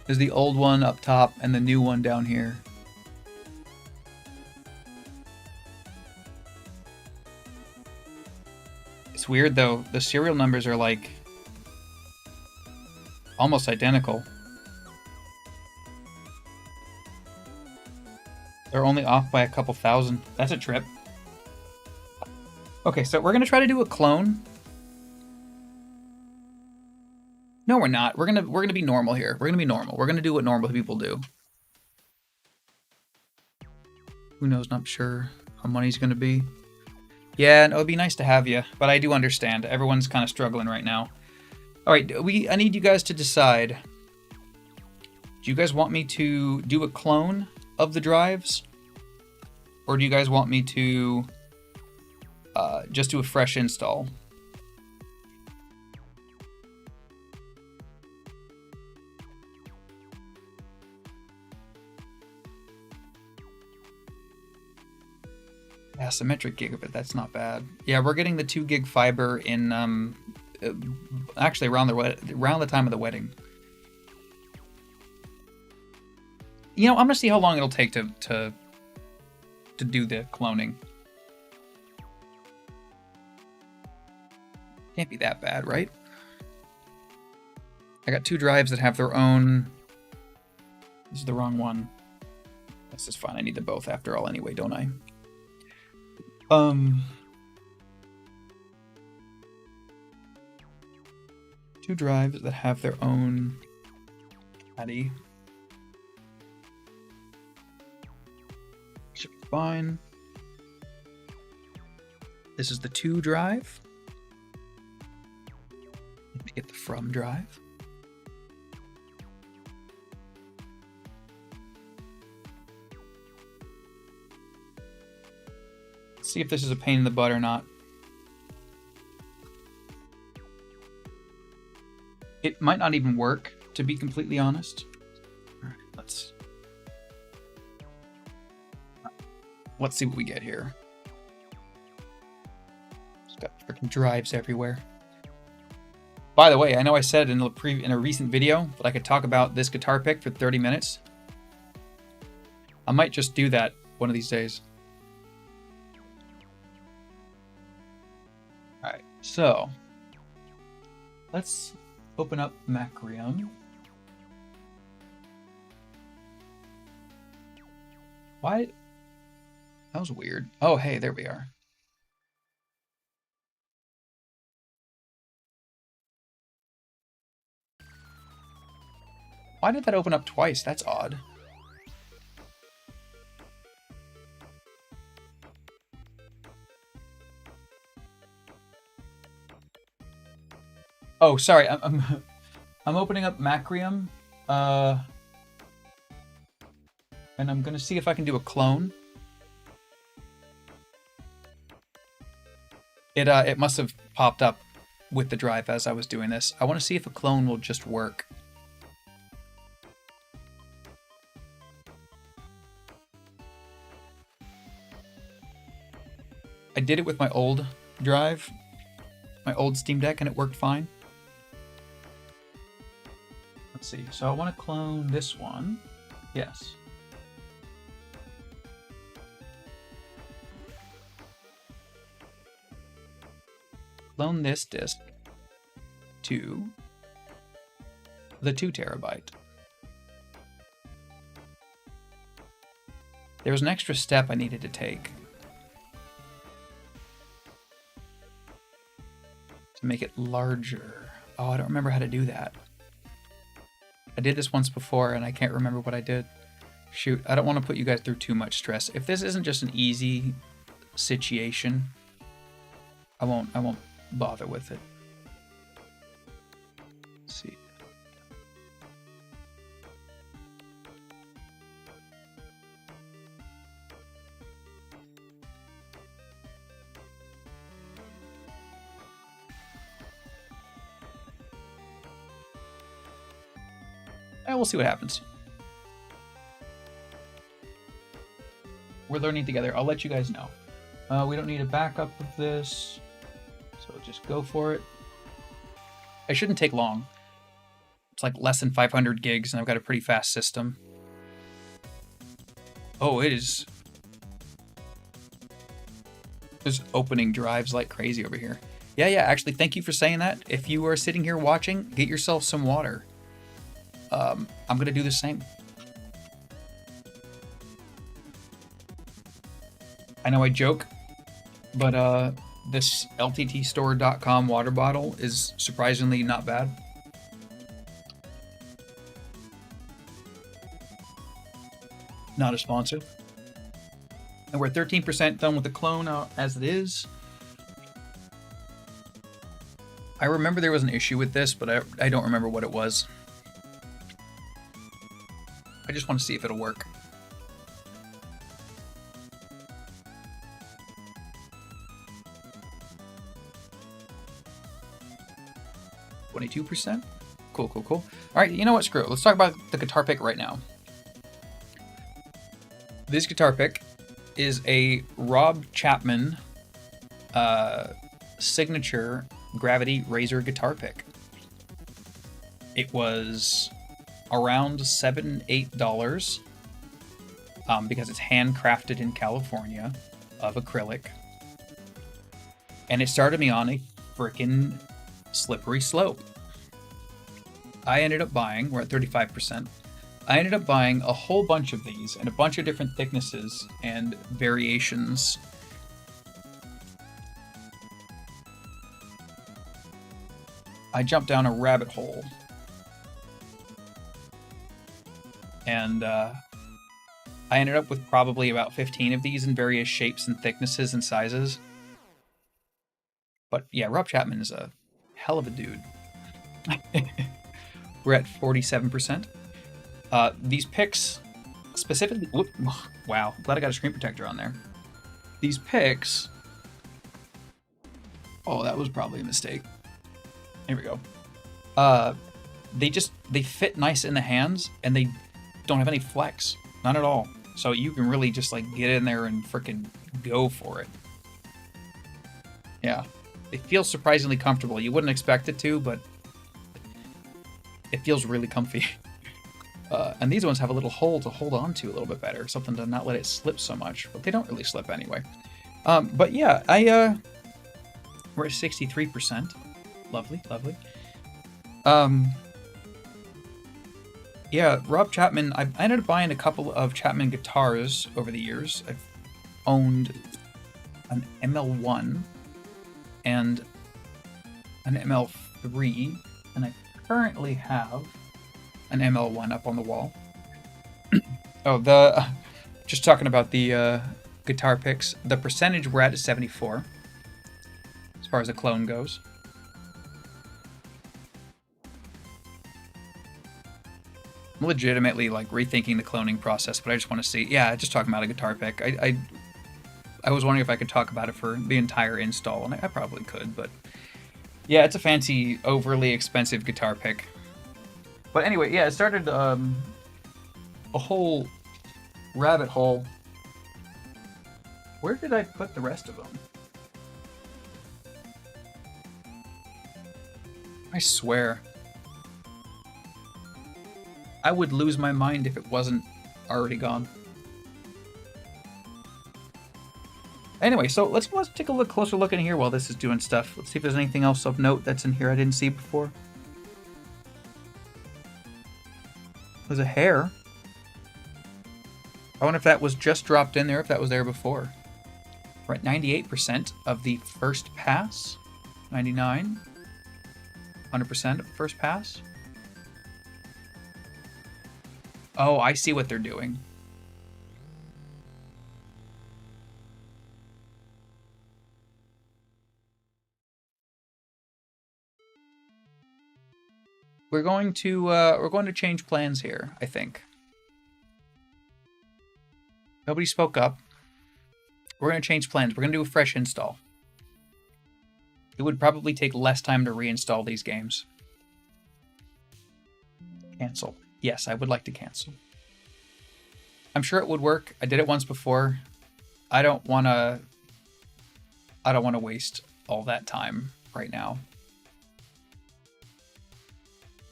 There's the old one up top and the new one down here. It's weird though. The serial numbers are like almost identical. They're only off by a couple thousand. That's a trip. Okay, so we're gonna try to do a clone. No, we're not. We're gonna be normal here. We're gonna be normal. We're gonna do what normal people do. Who knows? Not sure how money's gonna be. Yeah, no, it'd be nice to have you, but I do understand. Everyone's kind of struggling right now. All right, I need you guys to decide. Do you guys want me to do a clone of the drives? Or do you guys want me to just do a fresh install? Asymmetric gigabit, that's not bad. Yeah, we're getting the 2 gig fiber in actually around the time of the wedding. You know, I'm gonna see how long it'll take to do the cloning. Can't be that bad, right? I got 2 drives that have their own. This is the wrong one. This is fine. I need them both after all anyway, don't I? 2 drives that have their own caddy. Should be fine. This is the 2 drive. Let me get the from drive. Let's see if this is a pain in the butt or not. It might not even work, to be completely honest. All right, let's see what we get here. It's got freaking drives everywhere. By the way, I know I said in a recent video that I could talk about this guitar pick for 30 minutes. I might just do that one of these days. All right, so let's open up Macrium. Why? That was weird. Oh, hey, there we are. Why did that open up twice? That's odd. Oh, sorry. I'm opening up Macrium, and I'm gonna see if I can do a clone. It must have popped up with the drive as I was doing this. I want to see if a clone will just work. I did it with my old drive, my old Steam Deck, and it worked fine. see. So I want to clone this one. Yes. Clone this disk to the 2 terabyte. There was an extra step I needed to take to make it larger. Oh, I don't remember how to do that. I did this once before and I can't remember what I did. Shoot, I don't want to put you guys through too much stress. If this isn't just an easy situation, I won't bother with it. Let's see. And we'll see what happens. We're learning together. I'll let you guys know. We don't need a backup of this, so just go for it. It shouldn't take long. It's like less than 500 gigs, and I've got a pretty fast system. Oh, it is. Just opening drives like crazy over here. Yeah, actually, thank you for saying that. If you are sitting here watching, get yourself some water. I'm going to do the same. I know I joke, but this lttstore.com water bottle is surprisingly not bad. Not a sponsor. And we're 13% done with the clone as it is. I remember there was an issue with this, but I don't remember what it was. I just want to see if it'll work. %. Cool. All right, you know what? Screw it. Let's talk about the guitar pick right now. This guitar pick is a Rob Chapman signature gravity razor guitar pick. It was around $7-8 because it's handcrafted in California of acrylic. And it started me on a freaking slippery slope. I ended up buying, we're at 35%, I ended up buying a whole bunch of these and a bunch of different thicknesses and variations. I jumped down a rabbit hole. And I ended up with probably about 15 of these in various shapes and thicknesses and sizes. But yeah, Rob Chapman is a hell of a dude. We're at 47%. These picks specifically... Whoop, wow, glad I got a screen protector on there. These picks... Oh, that was probably a mistake. Here we go. They fit nice in the hands, and they don't have any flex. None at all. So you can really just like get in there and frickin' go for it. Yeah. It feels surprisingly comfortable. You wouldn't expect it to, but it feels really comfy. And these ones have a little hole to hold on to a little bit better. Something to not let it slip so much. But they don't really slip anyway. But yeah, we're at 63%. Lovely. Yeah, Rob Chapman, I ended up buying a couple of Chapman guitars over the years. I've owned an ML1 and an ML3, and I currently have an ML1 up on the wall. Oh, just talking about the guitar picks, the percentage we're at is 74, as far as the clone goes. I'm legitimately like rethinking the cloning process, but I just want to see. Yeah, just talking about a guitar pick. I was wondering if I could talk about it for the entire install, and I probably could, but yeah, it's a fancy, overly expensive guitar pick. But anyway, yeah, it started a whole rabbit hole. Where did I put the rest of them? I swear. I would lose my mind if it wasn't already gone. Anyway, so let's take a closer look in here while this is doing stuff. Let's see if there's anything else of note that's in here I didn't see before. There's a hair. I wonder if that was just dropped in there, if that was there before. We're at 98% of the first pass. 99. 100% of the first pass. Oh, I see what they're doing. We're going to change plans here, I think. Nobody spoke up. We're going to change plans. We're going to do a fresh install. It would probably take less time to reinstall these games. Cancel. Yes, I would like to cancel. I'm sure it would work. I did it once before. I don't want to waste all that time right now.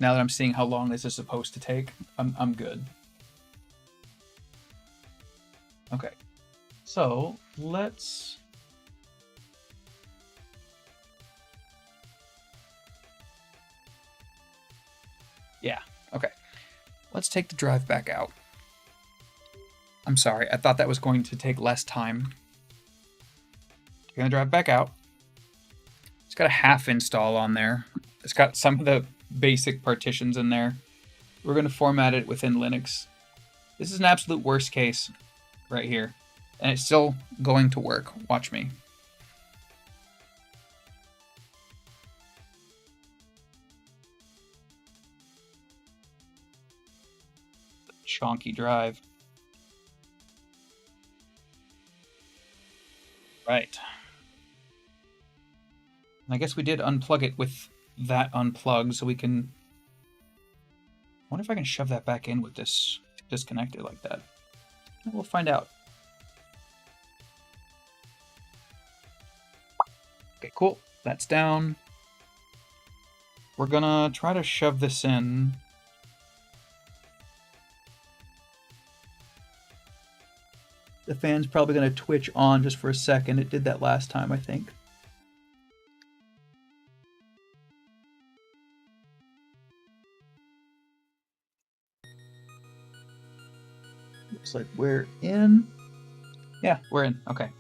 Now that I'm seeing how long this is supposed to take, I'm good. Okay. So, let's... Yeah, okay. Let's take the drive back out. I'm sorry, I thought that was going to take less time. Taking the drive back out. It's got a half install on there. It's got some of the basic partitions in there. We're going to format it within Linux. This is an absolute worst case right here. And it's still going to work. Watch me. Chonky drive. Right. And I guess we did unplug it with that unplugged, so we can... I wonder if I can shove that back in with this disconnected like that. We'll find out. Okay, cool. That's down. We're gonna try to shove this in. The fan's probably gonna twitch on just for a second. It did that last time, I think. Looks like we're in. Yeah, we're in. Okay.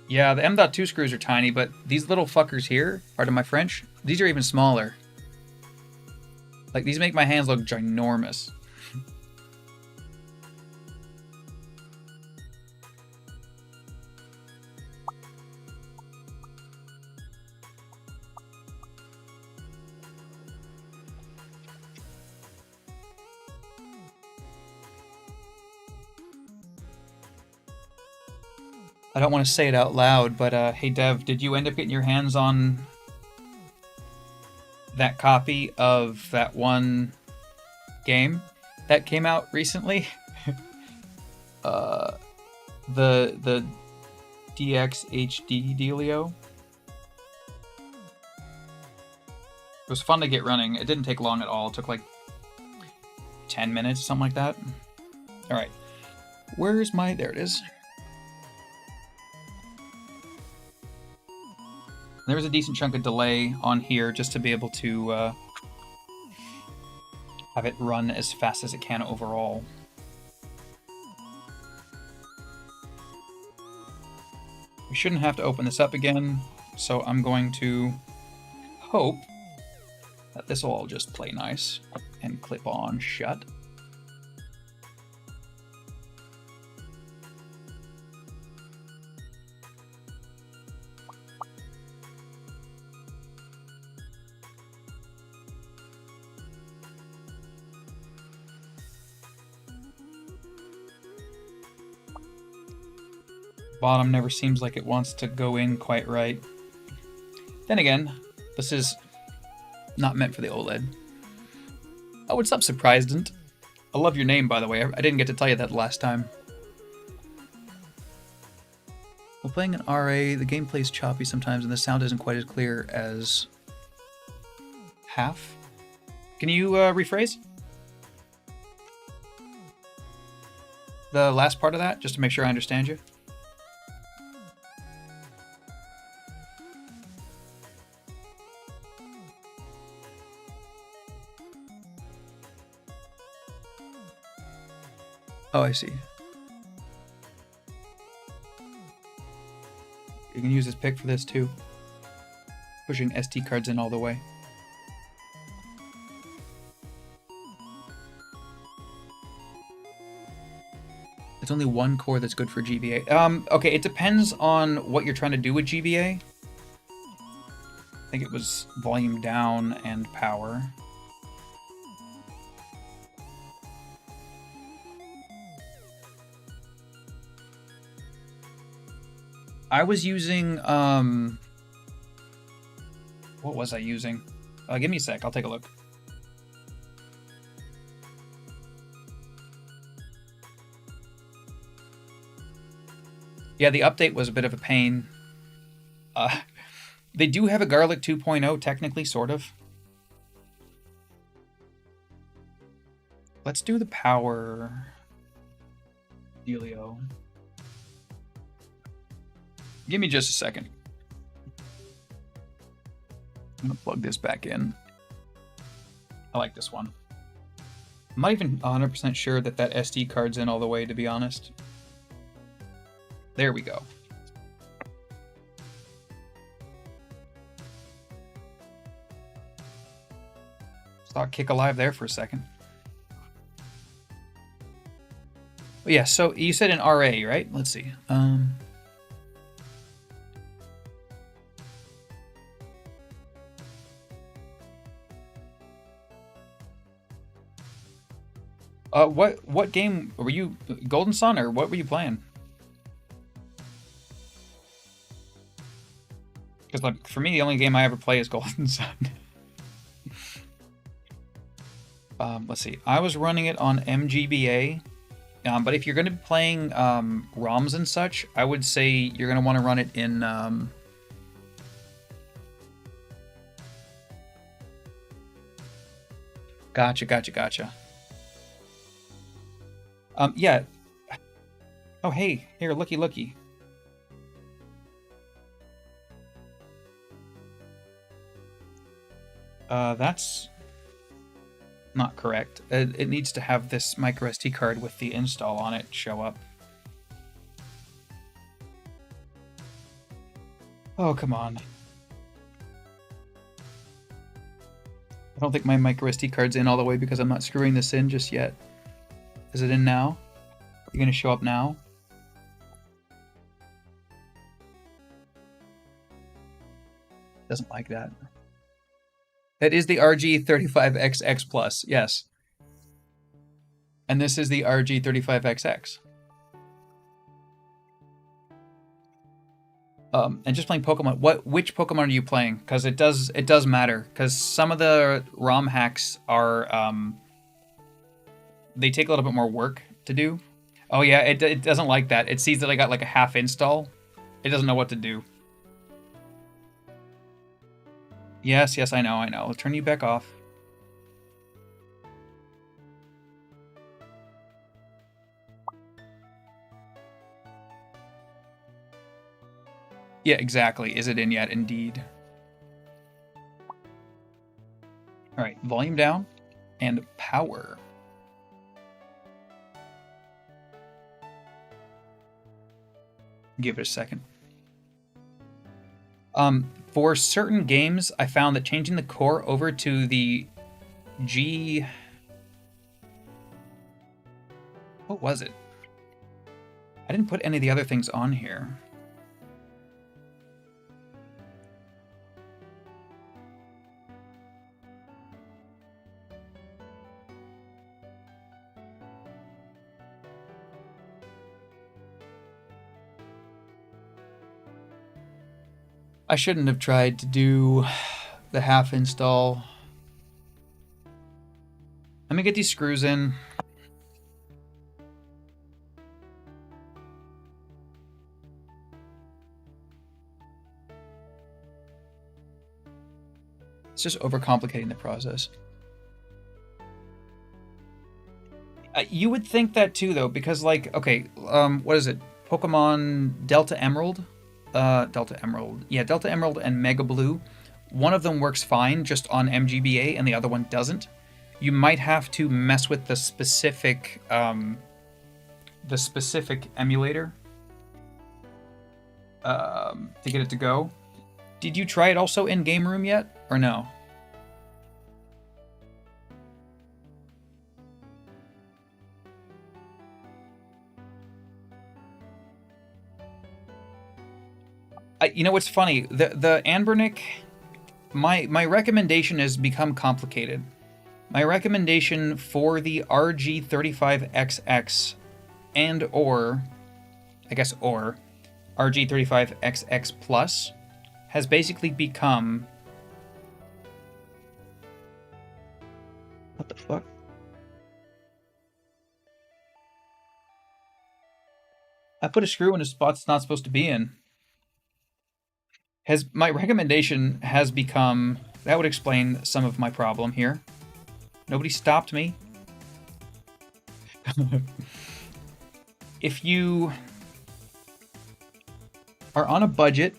Yeah, the M.2 screws are tiny, but these little fuckers here, pardon my French, these are even smaller. Like, these make my hands look ginormous. I don't want to say it out loud, but hey Dev, did you end up getting your hands on that copy of that one game that came out recently? The DX HD dealio. It was fun to get running. It didn't take long at all. It took like 10 minutes, something like that. All right, where's my? There it is. There was a decent chunk of delay on here just to be able to have it run as fast as it can overall. We shouldn't have to open this up again, so I'm going to hope that this will all just play nice and clip on shut. Bottom never seems like it wants to go in quite right. Then again, this is not meant for the OLED. Oh, what's up, Surprisedent? I love your name, by the way. I didn't get to tell you that last time. While playing an RA, the gameplay is choppy sometimes and the sound isn't quite as clear as half. Can you rephrase the last part of that, just to make sure I understand you? Oh, I see. You can use this pick for this too. Pushing SD cards in all the way. It's only one core that's good for GBA. Okay, it depends on what you're trying to do with GBA. I think it was volume down and power. I was using, what was I using? Give me a sec, I'll take a look. Yeah, the update was a bit of a pain. They do have a Garlic 2.0, technically, sort of. Let's do the power dealio. Give me just a second. I'm gonna plug this back in. I like this one. I'm not even 100% sure that that SD card's in all the way, to be honest. There we go. Thought kick alive there for a second. But yeah, so you said an RA, right? Let's see. What game were you? Golden Sun, or what were you playing? Because like for me, the only game I ever play is Golden Sun. Let's see. I was running it on MGBA, but if you're going to be playing ROMs and such, I would say you're going to want to run it in. Gotcha. Yeah. Oh, hey, here, looky. That's not correct. It needs to have this micro SD card with the install on it show up. Oh, come on. I don't think my micro SD card's in all the way because I'm not screwing this in just yet. Is it in now? You're gonna show up now? Doesn't like that. That is the RG35XX Plus, yes. And this is the RG35XX. And just playing Pokemon. Which Pokemon are you playing? Because it does matter. Because some of the ROM hacks are they take a little bit more work to do. Oh yeah, it doesn't like that. It sees that I got like a half install. It doesn't know what to do. Yes, I know. I'll turn you back off. Yeah, exactly. Is it in yet? Indeed. All right, volume down and power. Give it a second. For certain games, I found that changing the core over to the G... What was it? I didn't put any of the other things on here. I shouldn't have tried to do the half install. Let me get these screws in. just overcomplicating the process. You would think that too, though, because, like, okay, what is it? Pokemon Delta Emerald? Delta Emerald. Yeah, Delta Emerald and Mega Blue. One of them works fine just on MGBA and the other one doesn't. You might have to mess with the specific emulator to get it to go. Did you try it also in Game Room yet, or no? You know what's funny? The Anbernic, my recommendation has become complicated. My recommendation for the RG35XX and or RG35XX Plus has basically become... What the fuck? I put a screw in a spot it's not supposed to be in. My recommendation has become... That would explain some of my problem here. Nobody stopped me. If you are on a budget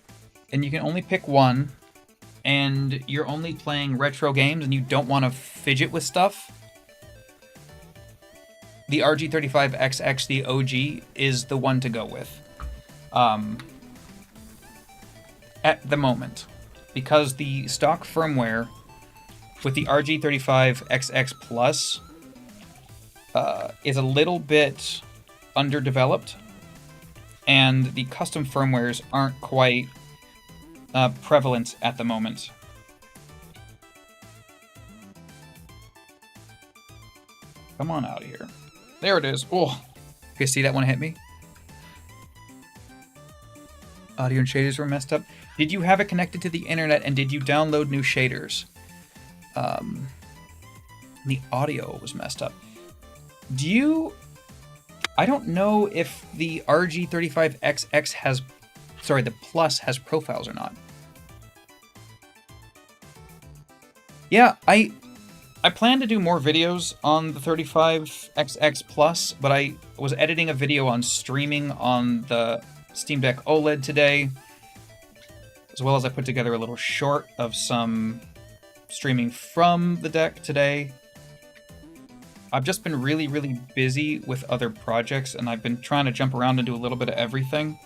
and you can only pick one, and you're only playing retro games and you don't want to fidget with stuff, the RG35XX, the OG, is the one to go with. At the moment, because the stock firmware with the RG35XX Plus is a little bit underdeveloped, and the custom firmwares aren't quite prevalent at the moment. Come on out of here. There it is. Oh, you see that one hit me? Audio and shaders were messed up. Did you have it connected to the internet, and did you download new shaders? The audio was messed up. I don't know if the RG35XX has... Sorry, the Plus has profiles or not. Yeah, I plan to do more videos on the 35XX Plus, but I was editing a video on streaming on the Steam Deck OLED today, as well as I put together a little short of some streaming from the deck today. I've just been really, really busy with other projects, and I've been trying to jump around and do a little bit of everything.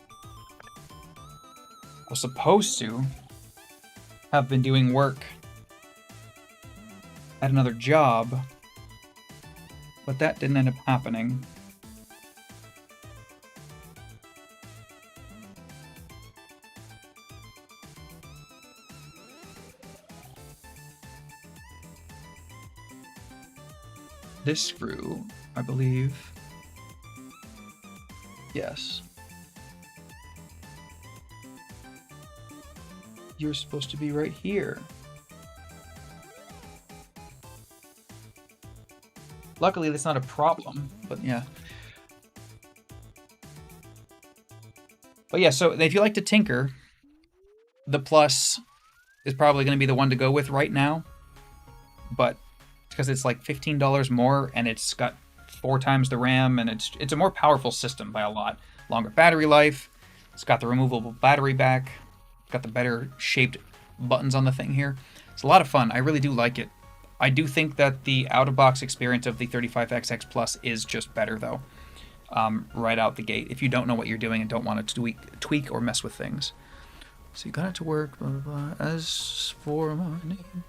I was supposed to have been doing work at another job, but that didn't end up happening. This screw, I believe. Yes. You're supposed to be right here. Luckily, that's not a problem, but yeah. But yeah, so if you like to tinker, the Plus is probably going to be the one to go with right now. But because it's like $15 more, and it's got 4 times the RAM, and it's a more powerful system by a lot. Longer battery life. It's got the removable battery back. Got the better shaped buttons on the thing here. It's a lot of fun. I really do like it. I do think that the out-of-box experience of the 35XX Plus is just better, though, right out the gate, if you don't know what you're doing and don't want to tweak or mess with things. So you got it to work, blah, blah, blah. As for my name...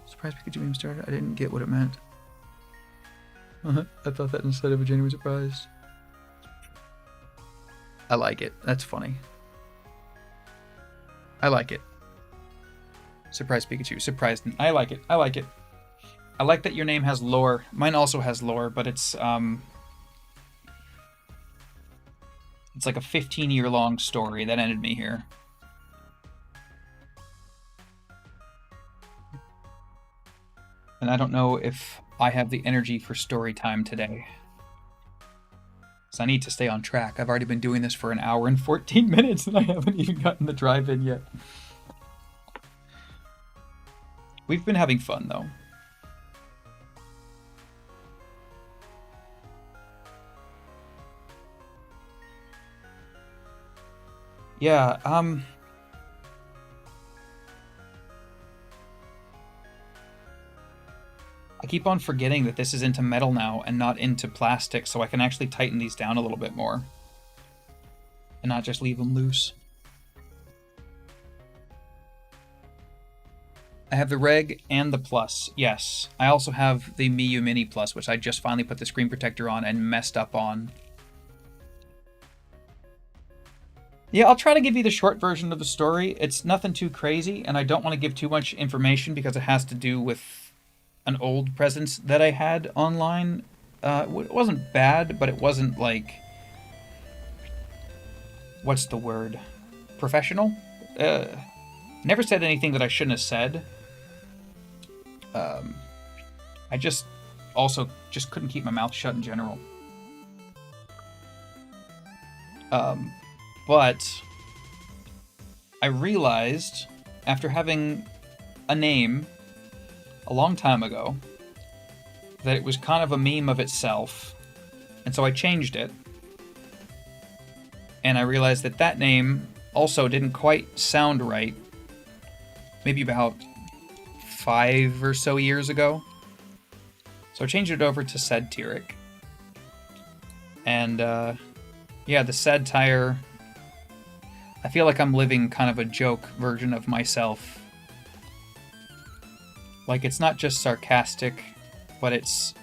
Surprise Pikachu meme started. I didn't get what it meant. I thought that instead of a genuine surprise. I like it. That's funny. I like it. Surprise Pikachu. Surprised. I like it. I like it. I like that your name has lore. Mine also has lore, but it's like a 15-year-long story that ended me here. And I don't know if I have the energy for story time today. So I need to stay on track. I've already been doing this for 1 hour and 14 minutes and I haven't even gotten the drive in yet. We've been having fun, though. Yeah, I keep on forgetting that this is into metal now and not into plastic, so I can actually tighten these down a little bit more. And not just leave them loose. I have the Reg and the Plus, yes. I also have the Miyu Mini Plus, which I just finally put the screen protector on and messed up on. Yeah, I'll try to give you the short version of the story. It's nothing too crazy, and I don't want to give too much information because it has to do with an old presence that I had online. It wasn't bad, but it wasn't like... What's the word? Professional? Never said anything that I shouldn't have said. I just also just couldn't keep my mouth shut in general. But I realized, after having a name a long time ago, that it was kind of a meme of itself, and so I changed it. And I realized that that name also didn't quite sound right, maybe about 5 or so years ago. So I changed it over to Sadtiric. And, yeah, the satire... I feel like I'm living kind of a joke version of myself. Like, it's not just sarcastic, but it's...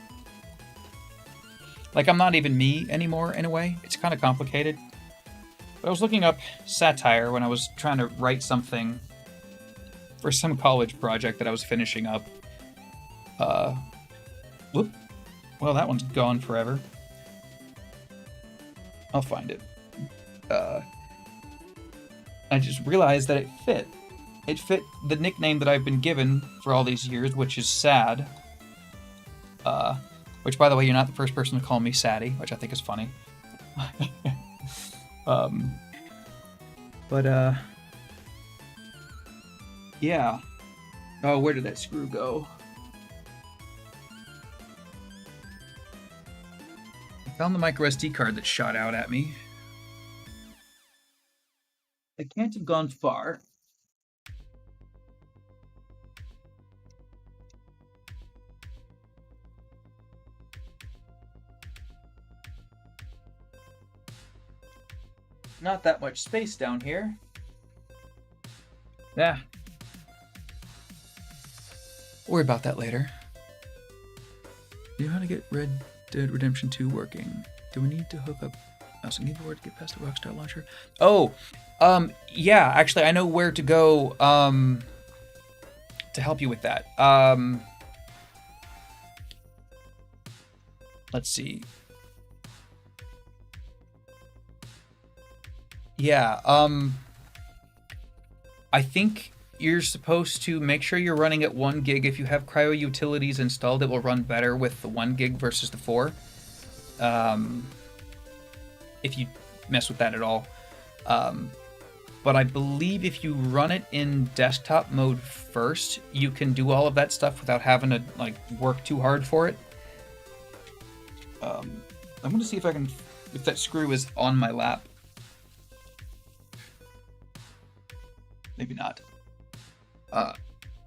Like, I'm not even me anymore, in a way. It's kind of complicated. But I was looking up satire when I was trying to write something for some college project that I was finishing up. Whoop. Well, that one's gone forever. I'll find it. I just realized that it fit. It fit the nickname that I've been given for all these years, which is Sad. Which, by the way, you're not the first person to call me Saddy, which I think is funny. Yeah. Oh, where did that screw go? I found the micro SD card that shot out at me. It can't have gone far. Not that much space down here. Yeah. Worry about that later. Do you know how to get Red Dead Redemption 2 working? Do we need to hook up mouse and keyboard to get past the Rockstar launcher? Oh, yeah, actually, I know where to go, to help you with that. Let's see. Yeah, I think you're supposed to make sure you're running at 1 gig. If you have cryo utilities installed, it will run better with the 1 gig versus the 4. If you mess with that at all. But I believe if you run it in desktop mode first, you can do all of that stuff without having to like work too hard for it. I'm going to see if I can, if that screw is on my lap. Maybe not.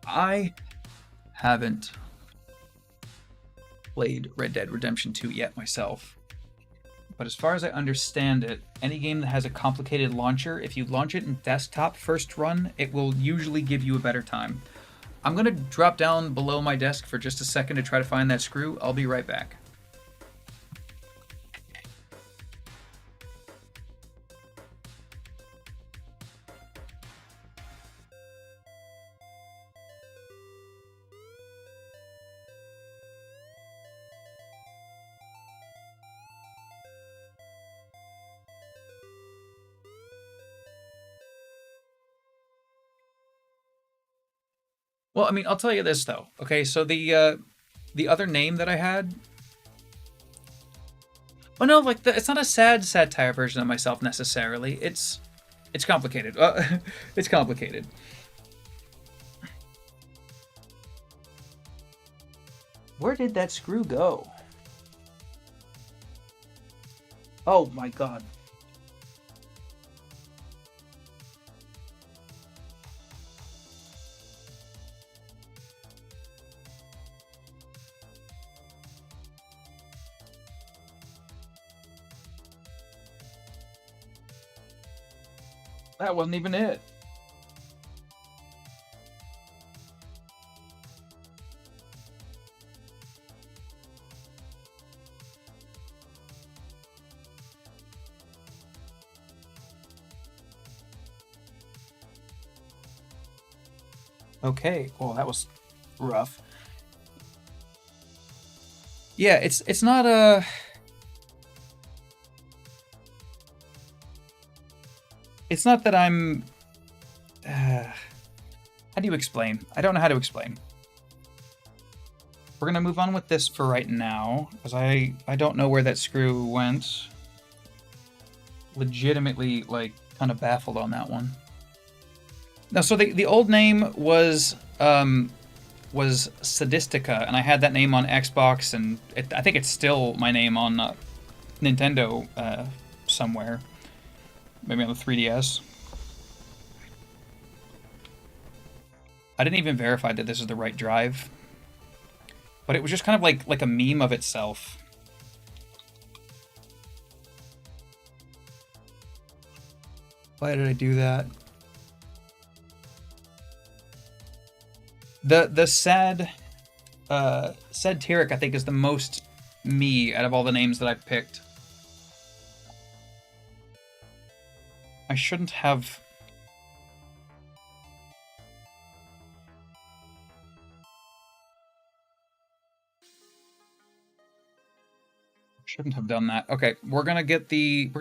I haven't played Red Dead Redemption 2 yet myself. But as far as I understand it, any game that has a complicated launcher, if you launch it in desktop first run, it will usually give you a better time. I'm going to drop down below my desk for just a second to try to find that screw. I'll be right back. Well, I mean, I'll tell you this though. Okay, so the other name that I had. Oh no, like it's not a sad satire version of myself necessarily. It's complicated. It's complicated. Where did that screw go? Oh my god. That wasn't even it. Okay, well that was rough. Yeah, it's not a. It's not that I'm. How do you explain? I don't know how to explain. We're gonna move on with this for right now, because I don't know where that screw went. Legitimately, like, kind of baffled on that one. No, so the old name was Sadistica, and I had that name on Xbox, and I think it's still my name on Nintendo somewhere, maybe on the 3DS. I didn't even verify that this is the right drive, but it was just kind of like a meme of itself. Why did I do that? The Sadtiric, I think, is the most me out of all the names that I've picked. I shouldn't have. Shouldn't have done that. Okay, we're gonna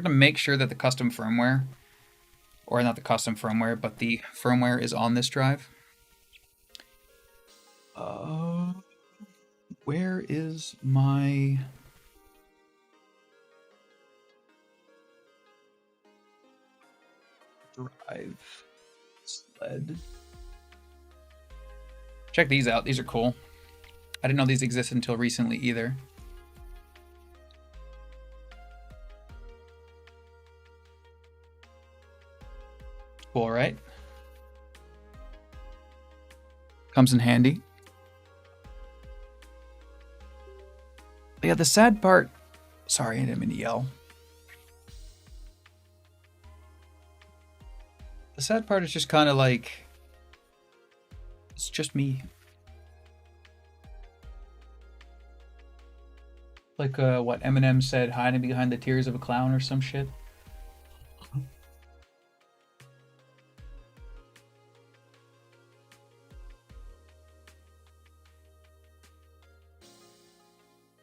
make sure that the custom firmware, or not the custom firmware, but the firmware is on this drive. Where is my drive sled? Check these out. These are cool. I didn't know these existed until recently either. Cool, right? Comes in handy. Yeah, the sad part. Sorry, I didn't mean to yell. The sad part is just kind of like. It's just me. Like what Eminem said, hiding behind the tears of a clown or some shit.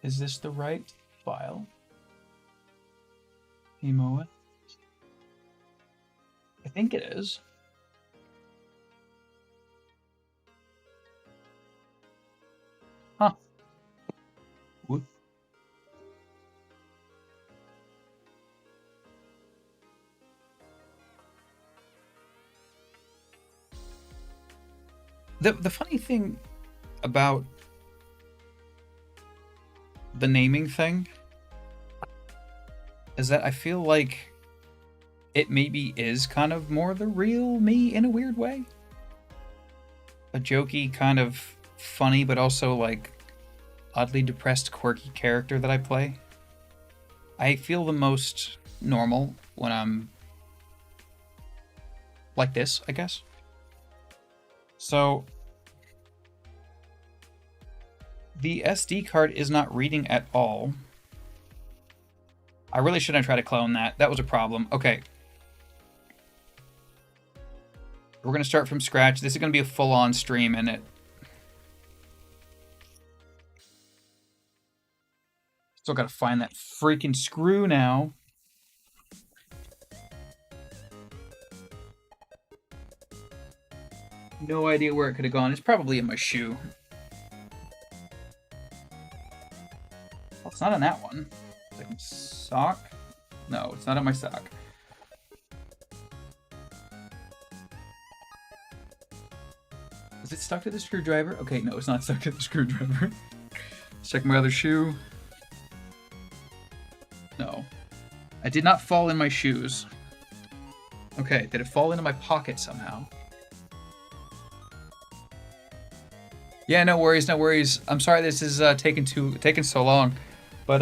Is this the right file? Emo it. I think it is. Huh. Whoop. The funny thing about the naming thing is that I feel like it maybe is kind of more the real me in a weird way. A jokey, kind of funny, but also like oddly depressed, quirky character that I play. I feel the most normal when I'm like this, I guess. So the SD card is not reading at all. I really shouldn't try to clone that. That was a problem. Okay. We're going to start from scratch. This is going to be a full-on stream, and it... Still got to find that freaking screw now. No idea where it could have gone. It's probably in my shoe. Well, it's not on that one. It's like my sock? No, it's not on my sock. Is it stuck to the screwdriver? Okay, no, it's not stuck to the screwdriver. check my other shoe. No. I did not fall in my shoes. Okay, did it fall into my pocket somehow? Yeah, no worries, no worries. I'm sorry this is taking so long. But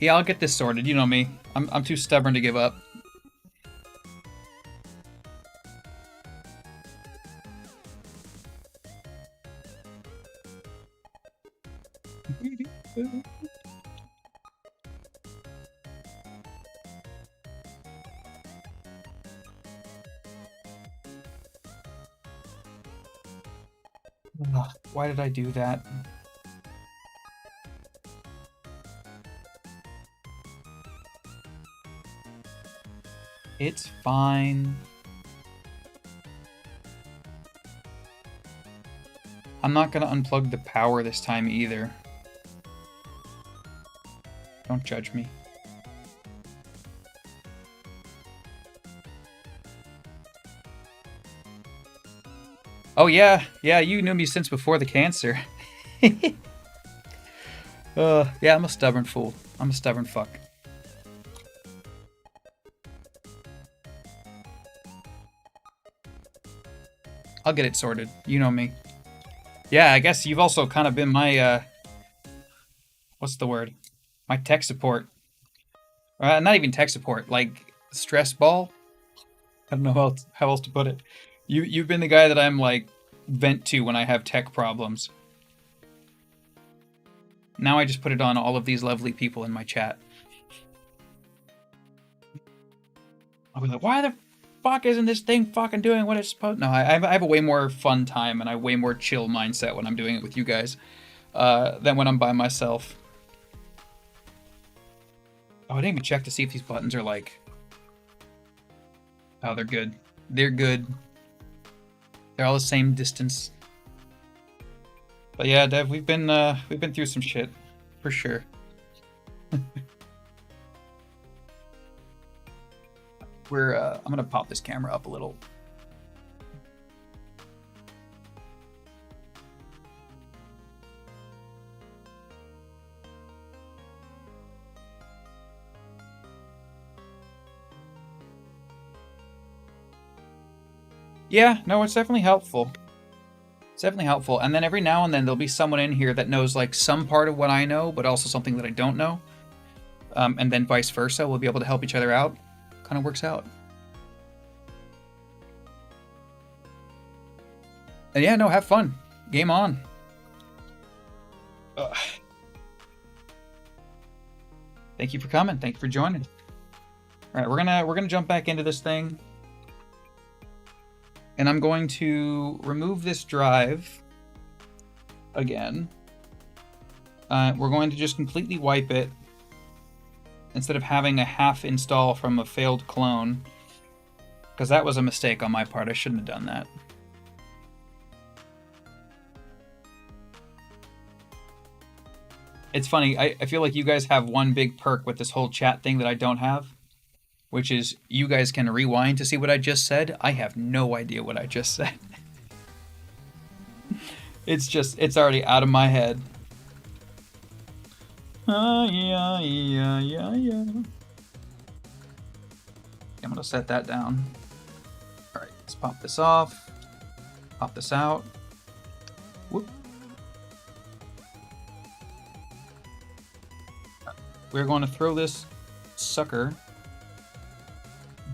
yeah, I'll get this sorted. You know me. I'm too stubborn to give up. Ugh, why did I do that? It's fine. I'm not gonna unplug the power this time either. Don't judge me. Oh yeah, you knew me since before the cancer. Yeah, I'm a stubborn fool. I'm a stubborn fuck. I'll get it sorted. You know me. Yeah, I guess you've also kind of been my, what's the word? My tech support. Not even tech support, like stress ball? I don't know how else to put it. You've been the guy that I'm like vent to when I have tech problems. Now I just put it on all of these lovely people in my chat. I'll be like, why the fuck isn't this thing fucking doing what it's supposed? No, I have a way more fun time and a way more chill mindset when I'm doing it with you guys than when I'm by myself. Oh, I didn't even check to see if these buttons are like... Oh, they're good. They're good. They're all the same distance. But yeah, Dev, we've been through some shit, for sure. I'm gonna pop this camera up a little. Yeah, no, it's definitely helpful. It's definitely helpful. And then every now and then there'll be someone in here that knows like some part of what I know, but also something that I don't know. And then vice versa. We'll be able to help each other out. Kind of works out. And yeah, no, have fun. Game on. Ugh. Thank you for coming. Thank you for joining. All right, we're gonna jump back into this thing. And I'm going to remove this drive again. We're going to just completely wipe it instead of having a half install from a failed clone, because that was a mistake on my part. I shouldn't have done that. It's funny, I feel like you guys have one big perk with this whole chat thing that I don't have, which is you guys can rewind to see what I just said. I have no idea what I just said. It's already out of my head. Yeah. I'm gonna set that down. All right, let's pop this off. Pop this out. Whoop. We're going to throw this sucker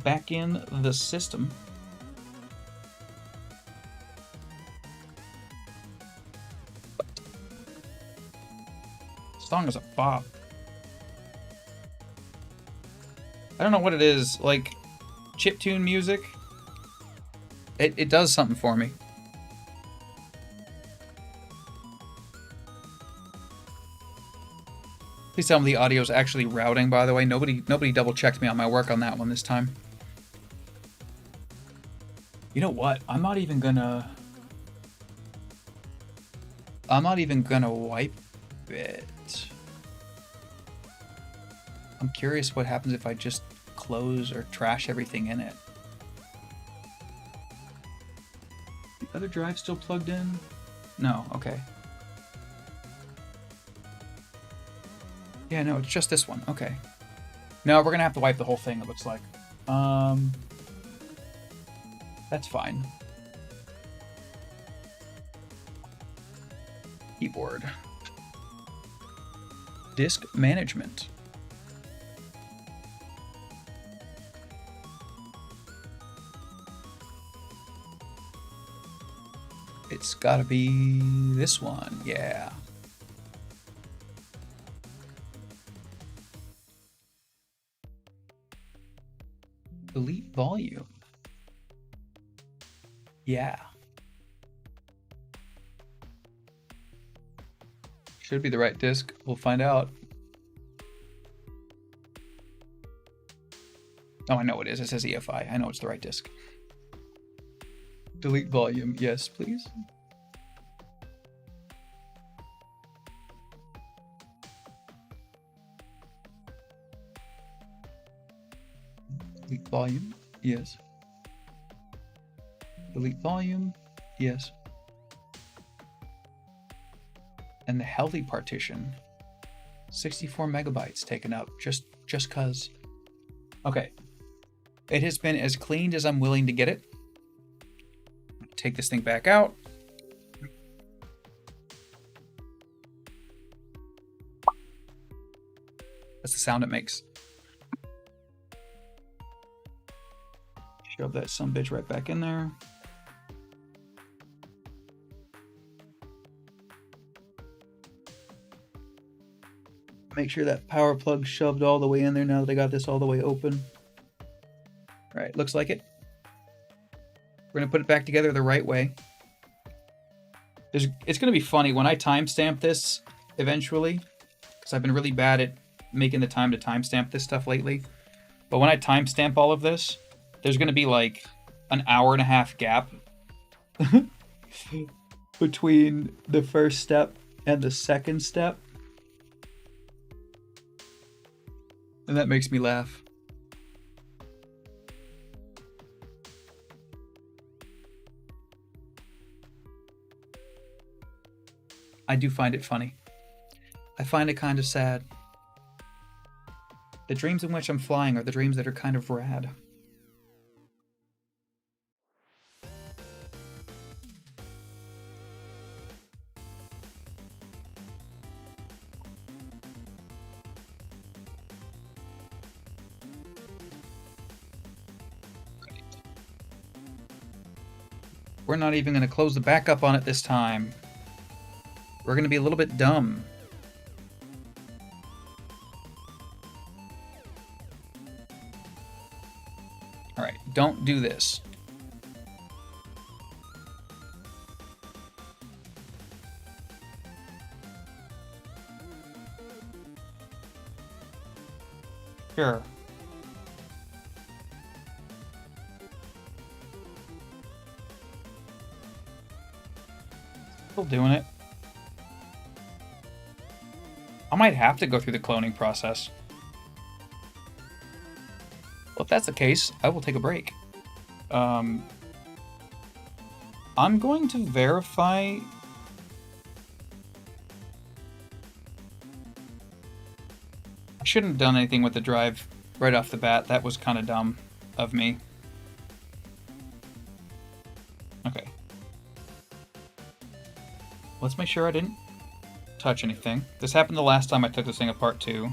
back in the system. This song is a bop. I don't know what it is, like chiptune music. It does something for me. Please tell me the audio's actually routing, by the way. Nobody double checked me on my work on that one this time. You know what? I'm not even gonna wipe it. I'm curious what happens if I just close or trash everything in it. The other drive still plugged in? No, okay. Yeah, no, it's just this one. Okay. No, we're gonna have to wipe the whole thing, it looks like. That's fine. Keyboard. Disk management. It's gotta be this one, yeah. Delete volume. Yeah. Should be the right disk. We'll find out. Oh, I know it is. It says EFI. I know it's the right disk. Delete volume. Yes, please. Delete volume. Yes. Delete volume. Yes. And the healthy partition. 64 megabytes taken up. Just cause. Okay. It has been as cleaned as I'm willing to get it. Take this thing back out. That's the sound it makes. Shove that sumbitch right back in there. Make sure that power plug's shoved all the way in there now that I got this all the way open. All right, looks like it. We're gonna put it back together the right way. It's gonna be funny when I timestamp this eventually, because I've been really bad at making the time to timestamp this stuff lately. But when I timestamp all of this, there's gonna be like an hour-and-a-half gap between the first step and the second step. And that makes me laugh. I do find it funny. I find it kind of sad. The dreams in which I'm flying are the dreams that are kind of rad. We're not even going to close the backup on it this time. We're going to be a little bit dumb. All right, don't do this. Sure. Still doing it. I might have to go through the cloning process. Well, if that's the case, I will take a break. I'm going to verify... I shouldn't have done anything with the drive right off the bat. That was kind of dumb of me. Okay. Let's make sure I didn't touch anything. This happened the last time I took this thing apart too.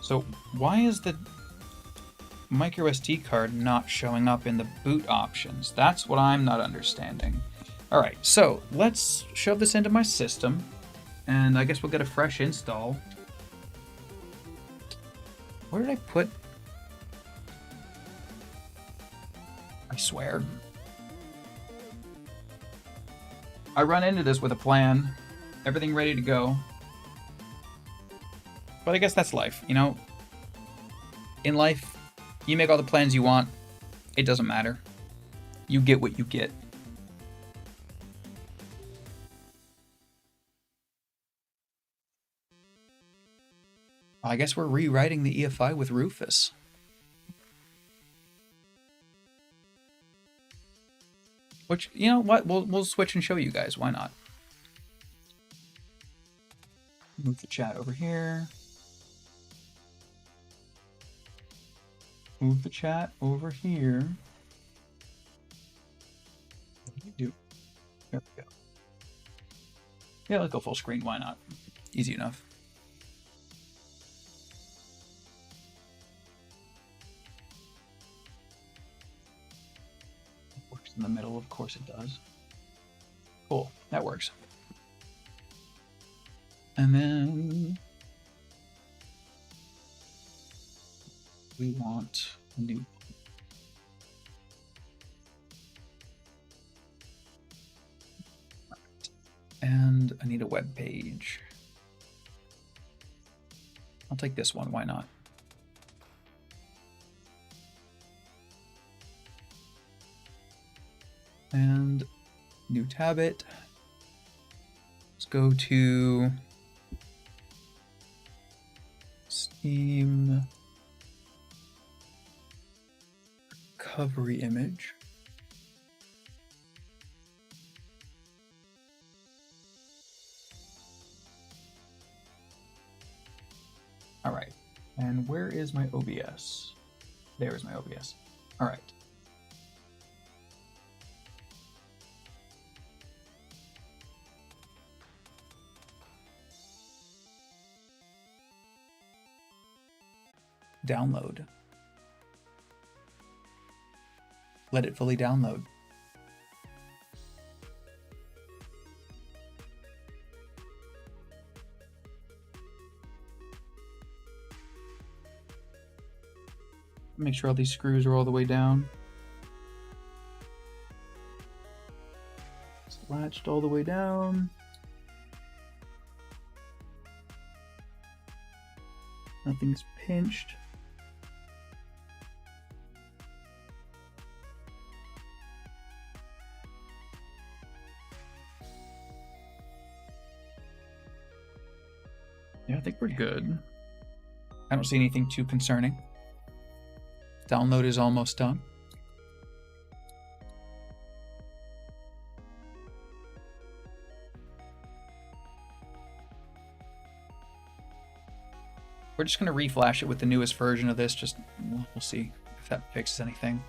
So why is the micro SD card not showing up in the boot options? That's what I'm not understanding. All right, so let's shove this into my system, and I guess we'll get a fresh install. Where did I put? I swear. I run into this with a plan, everything ready to go. But I guess that's life, you know? In life, you make all the plans you want, it doesn't matter. You get what you get. I guess we're rewriting the EFI with Rufus. Which, you know what, we'll switch and show you guys. Why not? Move the chat over here. Move the chat over here. What do we do? There we go. Yeah, let's go full screen. Why not? Easy enough. It works in the middle, of course it does. Cool, that works. And then we want a new one. And I need a web page. I'll take this one, why not? And new tab it. Let's go to Steam recovery image. All right, and where is my OBS? There is my OBS. All right. Download. Let it fully download. Make sure all these screws are all the way down. It's latched all the way down. Nothing's pinched. Yeah, I think we're good. I don't see anything too concerning. Download is almost done. We're just going to reflash it with the newest version of this. Just we'll see if that fixes anything.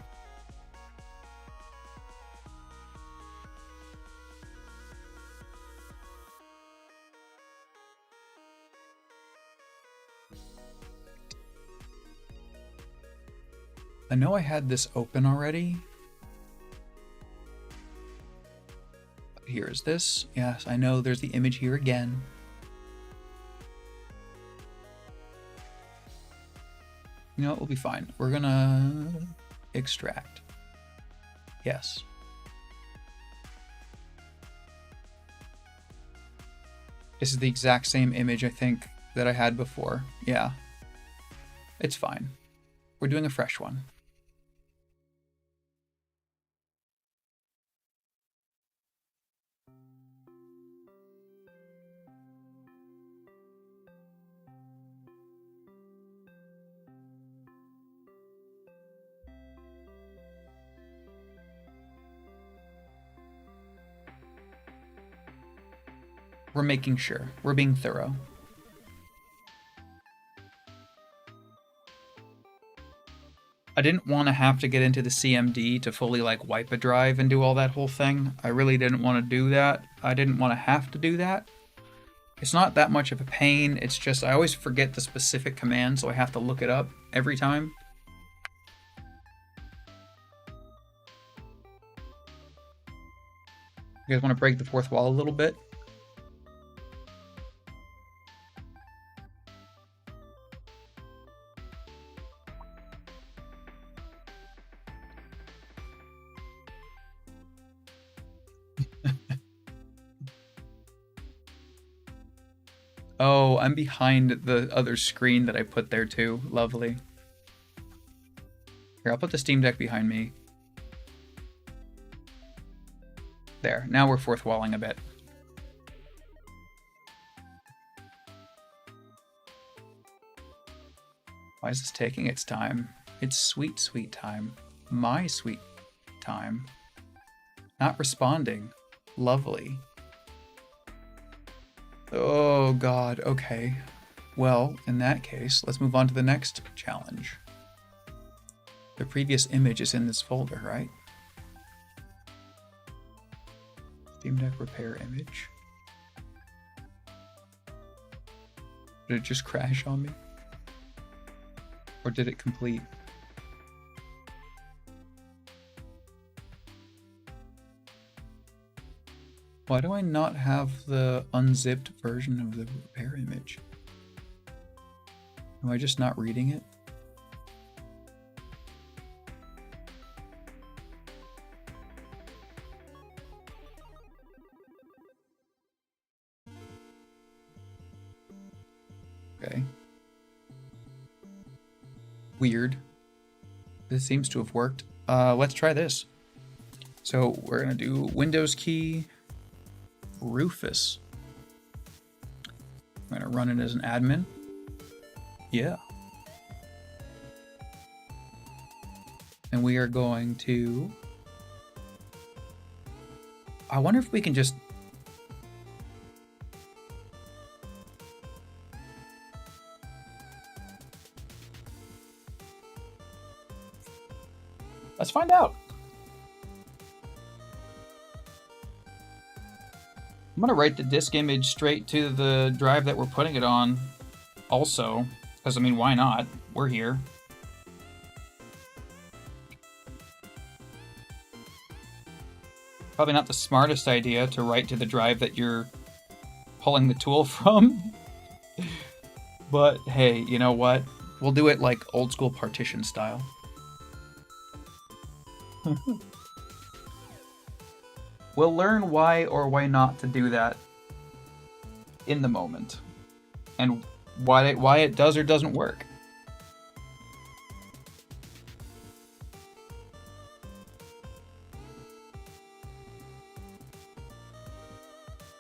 I know I had this open already. Here is this. Yes, I know there's the image here again. You know what, we'll be fine. We're gonna extract. Yes. This is the exact same image, I think, that I had before. Yeah. It's fine. We're doing a fresh one. We're making sure. We're being thorough. I didn't want to have to get into the CMD to fully like wipe a drive and do all that whole thing. I really didn't want to do that. I didn't want to have to do that. It's not that much of a pain. It's just I always forget the specific command, so I have to look it up every time. You guys want to break the fourth wall a little bit? Oh, I'm behind the other screen that I put there too. Lovely. Here, I'll put the Steam Deck behind me. There, now we're fourth walling a bit. Why is this taking its time? It's sweet, sweet time. My sweet time. Not responding. Lovely. Oh god, okay. Well, in that case, let's move on to the next challenge. The previous image is in this folder, right? Steam Deck repair image. Did it just crash on me? Or did it complete? Why do I not have the unzipped version of the repair image? Am I just not reading it? Okay. Weird. This seems to have worked. Let's try this. So we're gonna do Windows key, Rufus. I'm gonna run it as an admin. Yeah. And we are going to... I wonder if we can just... Let's find out. I'm gonna write the disk image straight to the drive that we're putting it on also, because I mean, why not? We're here. Probably not the smartest idea to write to the drive that you're pulling the tool from. But hey, you know what? We'll do it like old school partition style. We'll learn why or why not to do that in the moment, and why it does or doesn't work.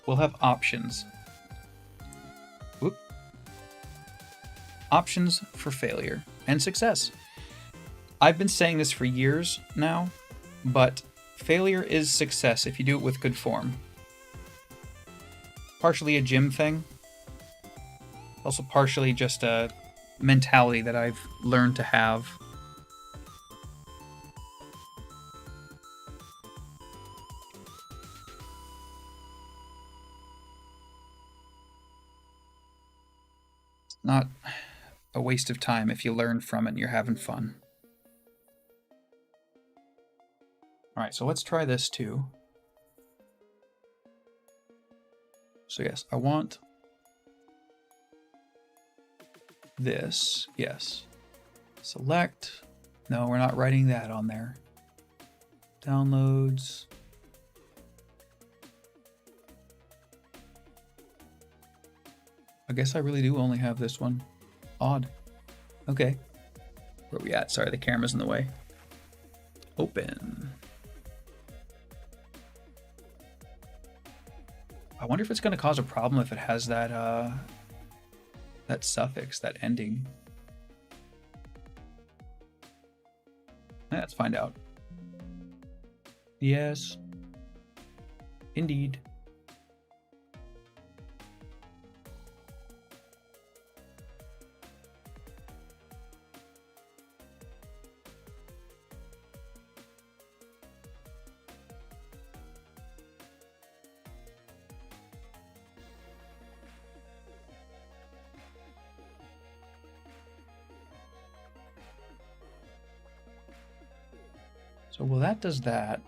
We'll have options. Whoop. Options for failure and success. I've been saying this for years now, but failure is success if you do it with good form. Partially a gym thing. Also partially just a mentality that I've learned to have. It's not a waste of time if you learn from it and you're having fun. Alright, so let's try this too. So yes, I want this. Yes. Select. No, we're not writing that on there. Downloads. I guess I really do only have this one. Odd. Okay. Where are we at? Sorry, the camera's in the way. Open. I wonder if it's going to cause a problem if it has that that suffix, that ending. Let's find out. Yes. Indeed. So, well, that does that.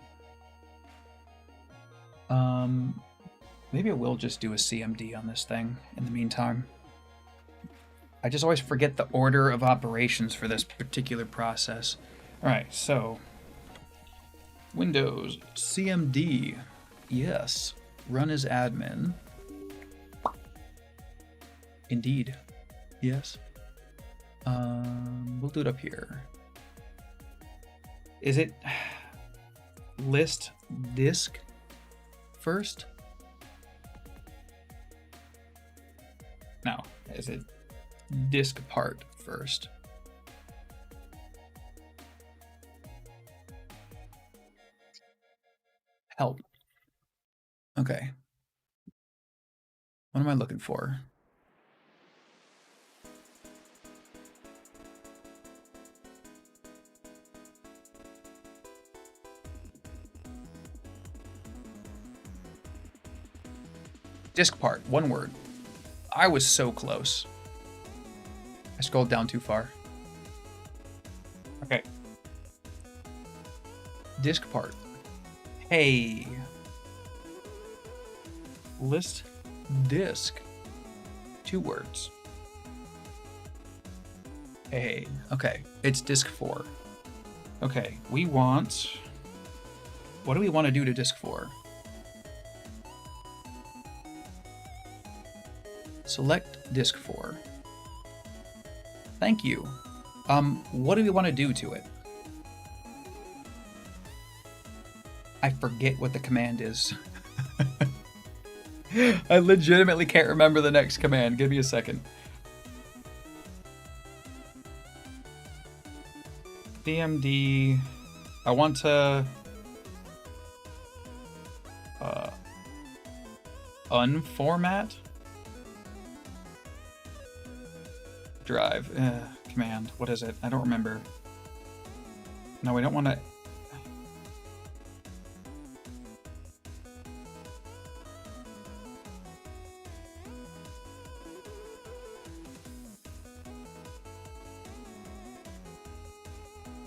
Maybe I will just do a CMD on this thing in the meantime. I just always forget the order of operations for this particular process. All right, so Windows CMD, yes, run as admin. Indeed, yes. We'll do it up here. Is it list disk first? No, is it disk part first? Help. Okay. What am I looking for? Disk part, one word. I was so close. I scrolled down too far. Okay. Disk part. Hey. List disk. 2 words. Hey. Okay. It's disk 4. Okay. We want... What do we want to do to disk 4? Select disk 4. Thank you. What do we want to do to it? I forget what the command is. I legitimately can't remember the next command. Give me a second. DMD. I want to unformat drive command. What is it? I don't remember. No, we don't want to.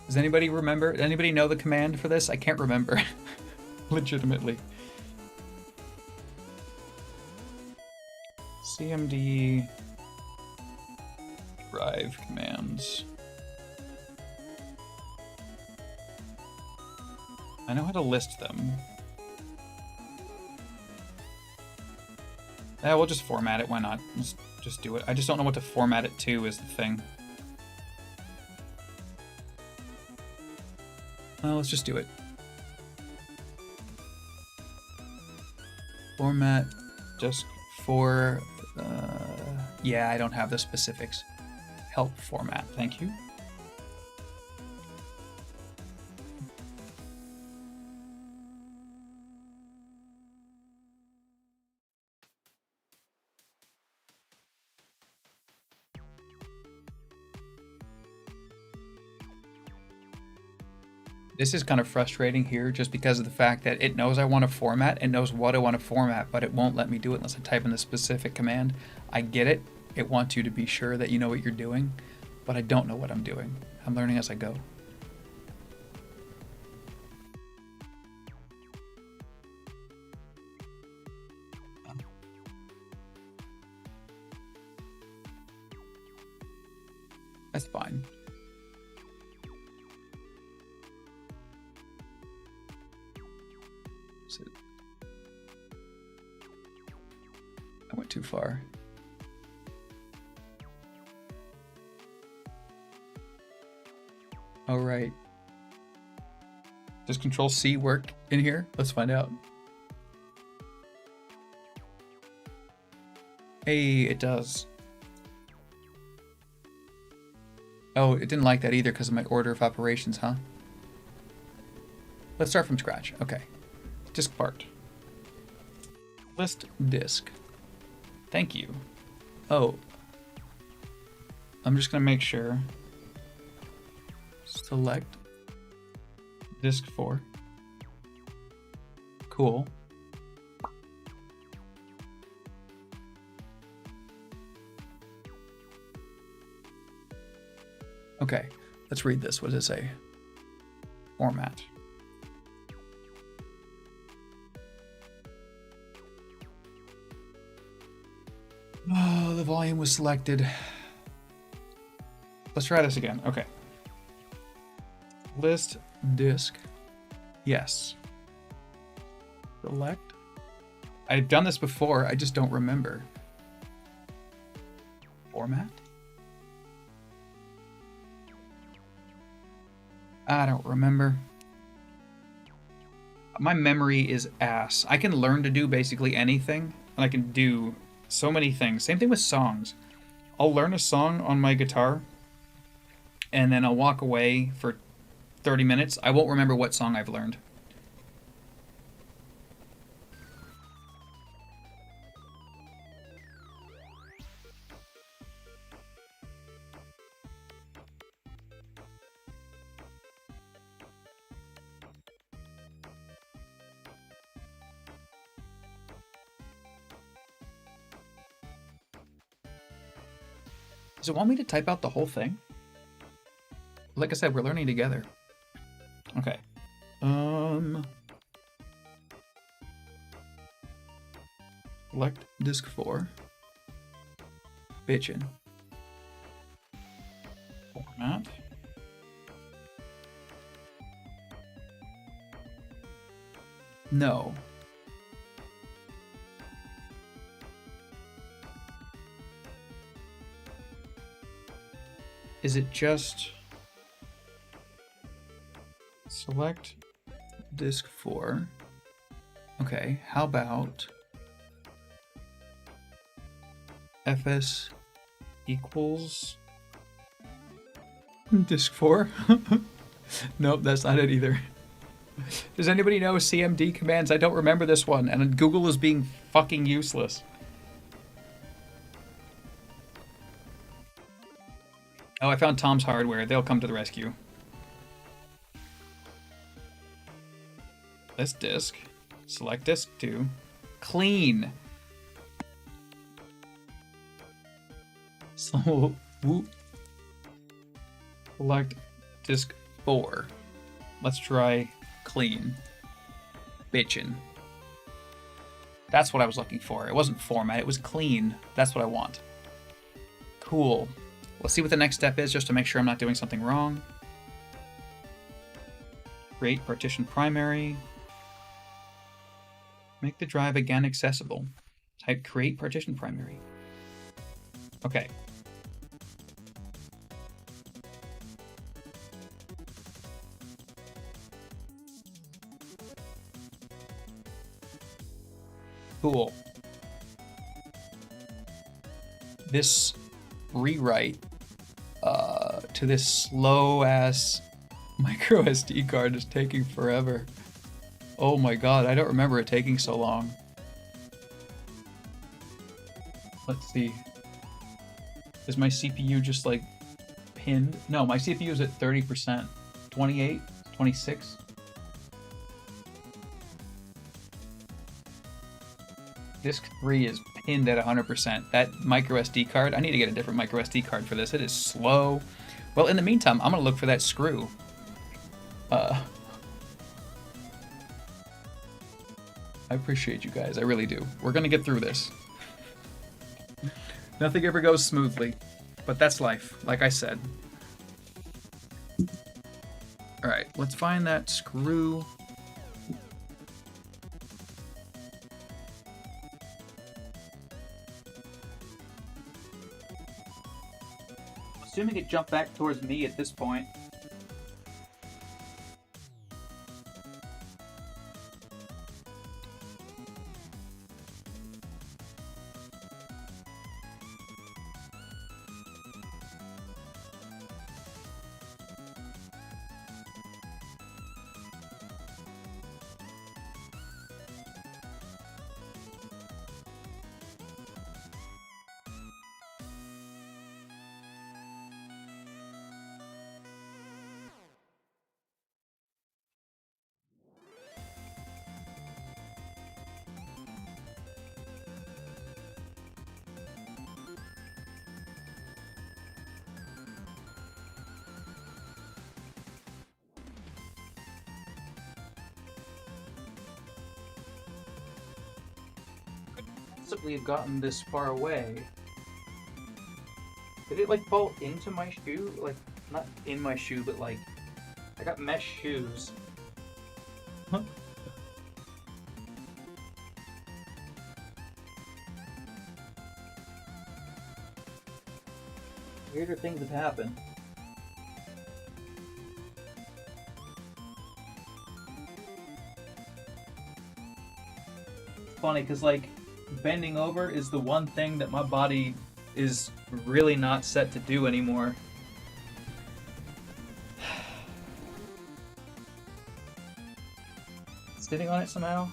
Does anybody remember? Anybody know the command for this? I can't remember. Legitimately. CMD drive commands. I know how to list them. Yeah, we'll just format it. Why not? Just do it. I just don't know what to format it to is the thing. Well, let's just do it. Format disk 4. Yeah, I don't have the specifics. Help format. Thank you. This is kind of frustrating here just because of the fact that it knows I want to format, it knows what I want to format, but it won't let me do it unless I type in the specific command. I get it. It wants you to be sure that you know what you're doing, but I don't know what I'm doing. I'm learning as I go. That's fine. I went too far. All right. Does Control C work in here? Let's find out. Hey, it does. Oh, it didn't like that either because of my order of operations, huh? Let's start from scratch. Okay. Disk part. List disk. Thank you. Oh. I'm just gonna make sure. Select disk 4. Cool. Okay, let's read this. What does it say? Format. Oh, the volume was selected. Let's try this again. Okay. List disk. Yes. Select. I've done this before. I just don't remember. Format. I don't remember. My memory is ass. I can learn to do basically anything, and I can do so many things. Same thing with songs. I'll learn a song on my guitar, and then I'll walk away for 30 minutes. I won't remember what song I've learned. Does it want me to type out the whole thing? Like I said, we're learning together. Okay. Select disk 4. Bitchin'. Format. No. Is it just select disk 4? Okay, how about fs equals disk 4? Nope, that's not it either. Does anybody know CMD commands? I don't remember this one, and Google is being fucking useless. Oh, I found Tom's Hardware. They'll come to the rescue. This disk. Select disk 2. Clean. So, whoop. Select disk 4. Let's try clean. Bitchin'. That's what I was looking for. It wasn't format, it was clean. That's what I want. Cool. Let's see what the next step is just to make sure I'm not doing something wrong. Create partition primary. Make the drive again accessible. Type create partition primary. Okay. Cool. This rewrite to this slow ass micro SD card is taking forever. Oh my god, I don't remember it taking so long. Let's see. Is my CPU just like pinned? No, my CPU is at 30%. 28? 26? Disk 3 is pinned at 100%. That micro SD card, I need to get a different micro SD card for this. It is slow. Well, in the meantime, I'm gonna look for that screw. I appreciate you guys, I really do. We're gonna get through this. Nothing ever goes smoothly, but that's life, like I said. Alright, let's find that screw. Assuming it jumped back towards me at this point. Possibly have gotten this far away. Did it like fall into my shoe? Like, not in my shoe, but like, I got mesh shoes. Huh? Weirder things have happened. It's funny, because like, bending over is the one thing that my body is really not set to do anymore. Sitting on it somehow?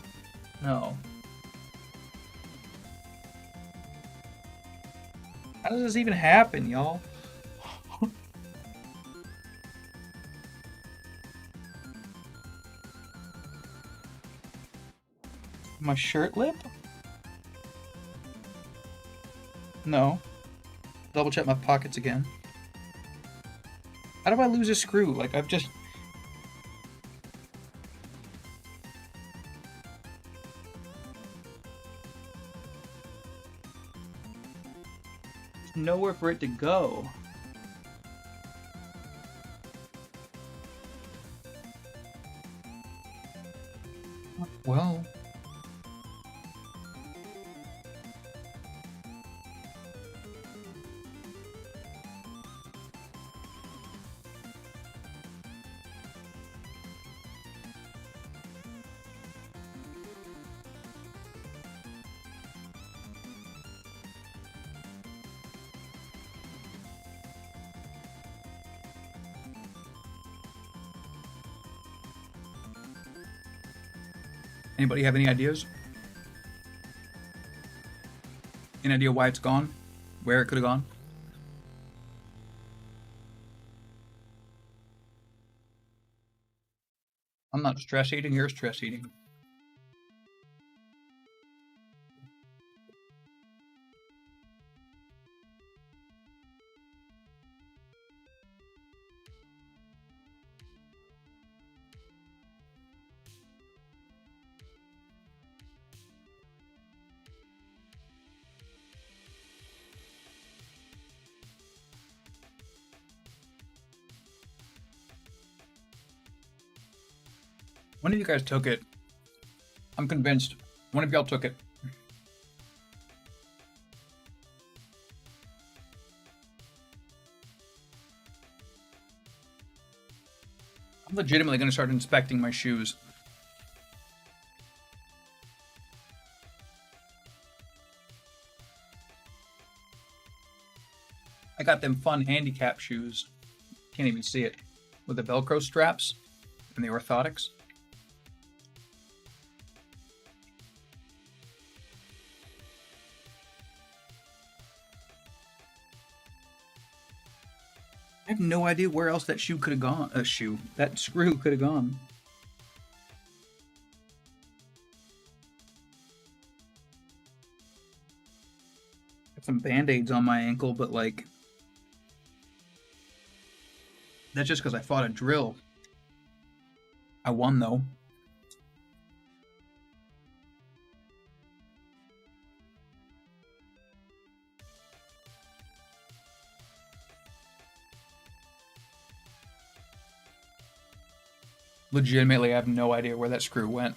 No. How does this even happen, y'all? My shirt lip? No. double check my pockets again. How do I lose a screw? Like, I've just... There's nowhere for it to go. Well... Anybody have any ideas? Any idea why it's gone? Where it could have gone? I'm not stress eating, you're stress eating. One of you guys took it. I'm convinced. One of y'all took it. I'm legitimately going to start inspecting my shoes. I got them fun handicap shoes. Can't even see it. With the Velcro straps and the orthotics. I have no idea where else that shoe could have gone. That screw could have gone. Got some band-aids on my ankle, but like... That's just because I fought a drill. I won, though. Legitimately, I have no idea where that screw went.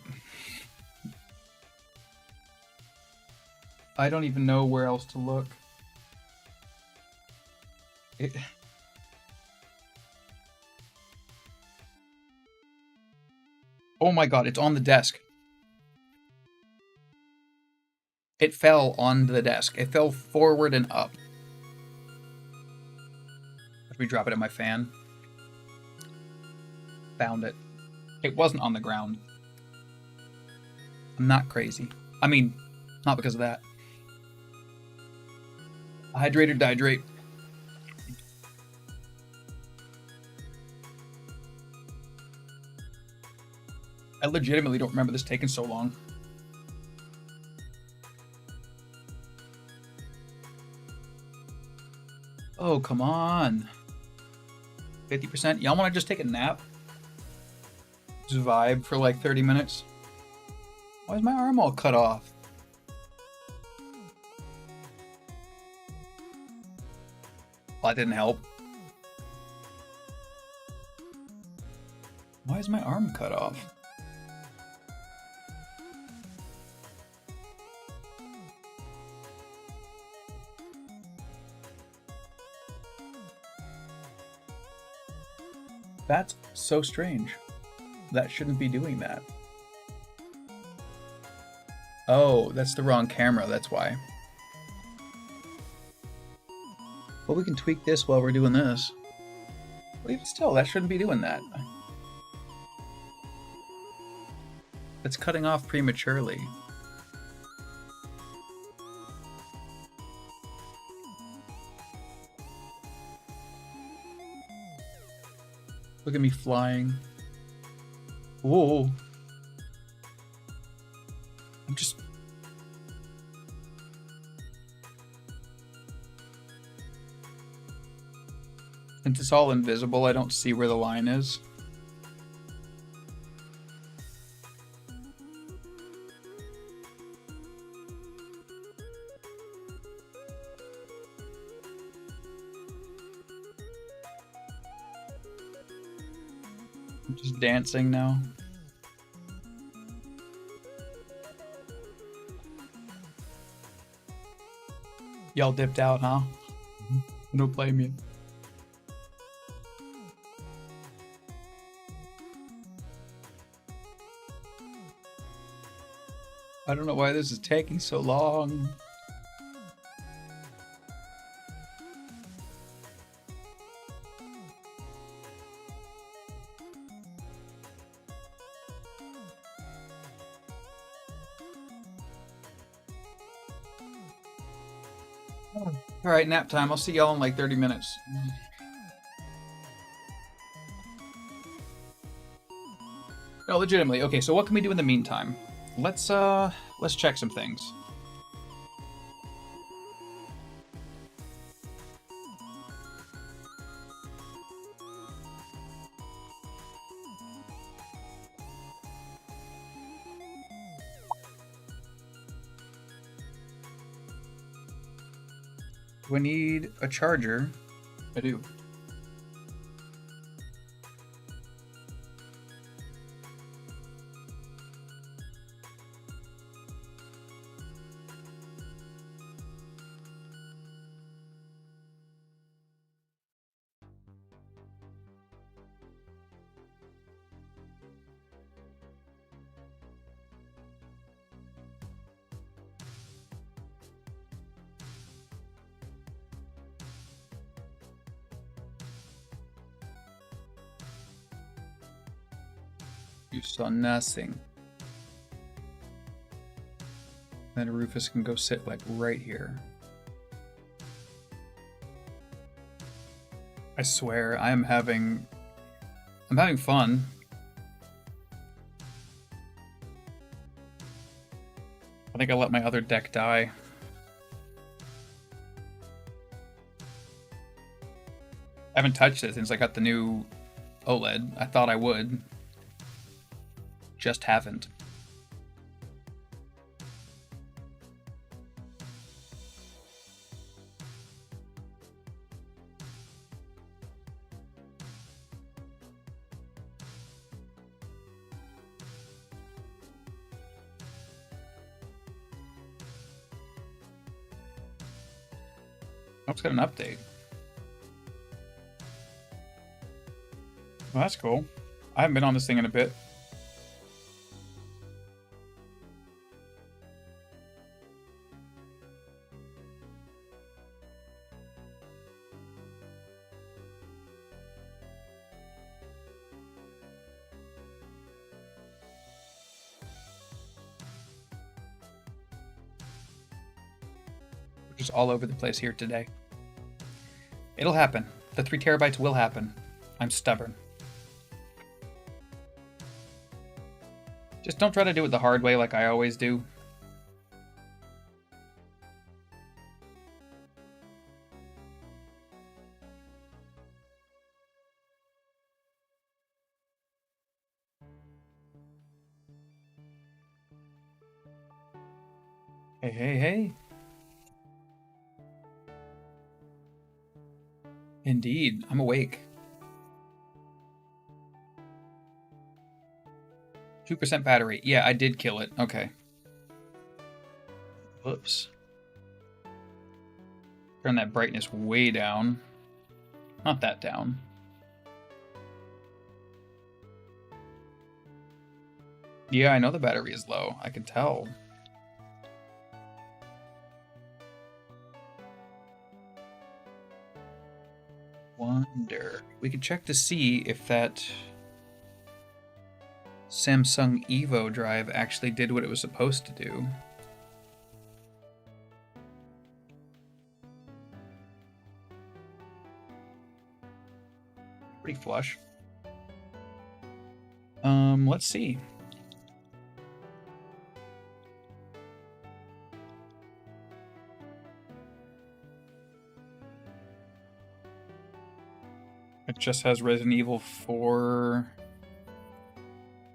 I don't even know where else to look. Oh my god, it's on the desk. It fell on the desk. It fell forward and up. Let me drop it in my fan. Found it. It wasn't on the ground. I'm not crazy. I mean, not because of that. Hydrate or dihydrate. I legitimately don't remember this taking so long. Oh, come on. 50%? Y'all want to just take a nap? Just vibe for like 30 minutes? Why is my arm all cut off? Well, that didn't help. Why is my arm cut off? That's so strange. That shouldn't be doing that. Oh, that's the wrong camera, that's why. Well, we can tweak this while we're doing this. Well, even still, that shouldn't be doing that. It's cutting off prematurely. Look at me flying. Whoa. I'm just... Since it's all invisible, I don't see where the line is. I'm just dancing now. Y'all dipped out, huh? Don't blame you. I don't know why this is taking so long. All right, nap time. I'll see y'all in like 30 minutes. No, legitimately. Okay, so what can we do in the meantime? Let's check some things. Do I need a charger? I do. You saw nothing. Then Rufus can go sit like right here. I swear, I'm having fun. I think I let my other deck die. I haven't touched it since I got the new OLED. I thought I would. Just haven't. Oh, it's got an update. Well, that's cool. I haven't been on this thing in a bit. We're just all over the place here today. It'll happen. The 3 terabytes will happen. I'm stubborn. Just don't try to do it the hard way like I always do. Hey, hey, hey. Indeed, I'm awake. 2% battery. Yeah, I did kill it. Okay. Whoops. Turn that brightness way down. Not that down. Yeah, I know the battery is low. I can tell. Wonder. We could check to see if that Samsung Evo drive actually did what it was supposed to do. Pretty flush. Let's see. It just has Resident Evil 4.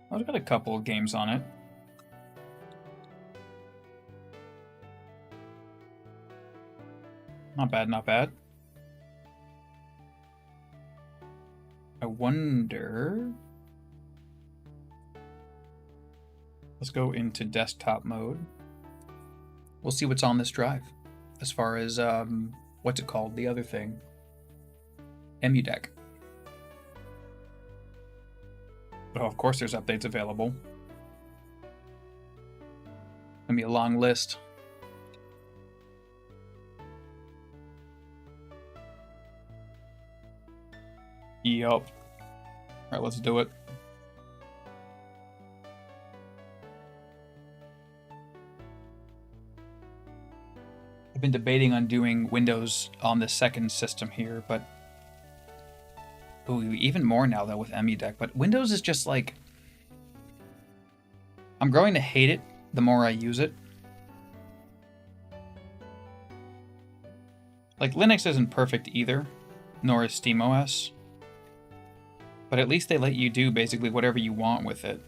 Oh, it's got a couple of games on it. Not bad, not bad. I wonder... Let's go into desktop mode. We'll see what's on this drive. As far as, what's it called? The other thing. EmuDeck. Oh, of course there's updates available. Gonna be a long list. Yup. Alright, let's do it. I've been debating on doing Windows on the second system here, but... Ooh, even more now, though, with EmuDeck. But Windows is just like... I'm growing to hate it the more I use it. Like, Linux isn't perfect either, nor is SteamOS. But at least they let you do basically whatever you want with it.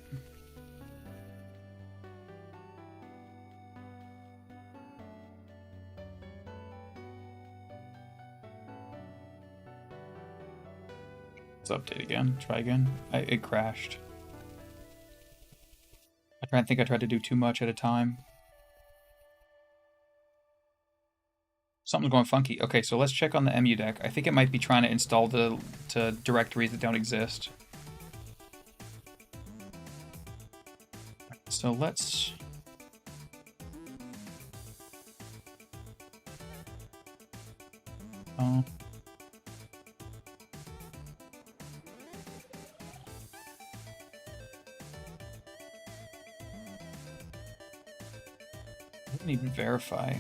Let's update again. Try again. It crashed. I think I tried to do too much at a time. Something's going funky. Okay, so let's check on the EmuDeck. I think it might be trying to install to directories that don't exist. So let's... I didn't even verify.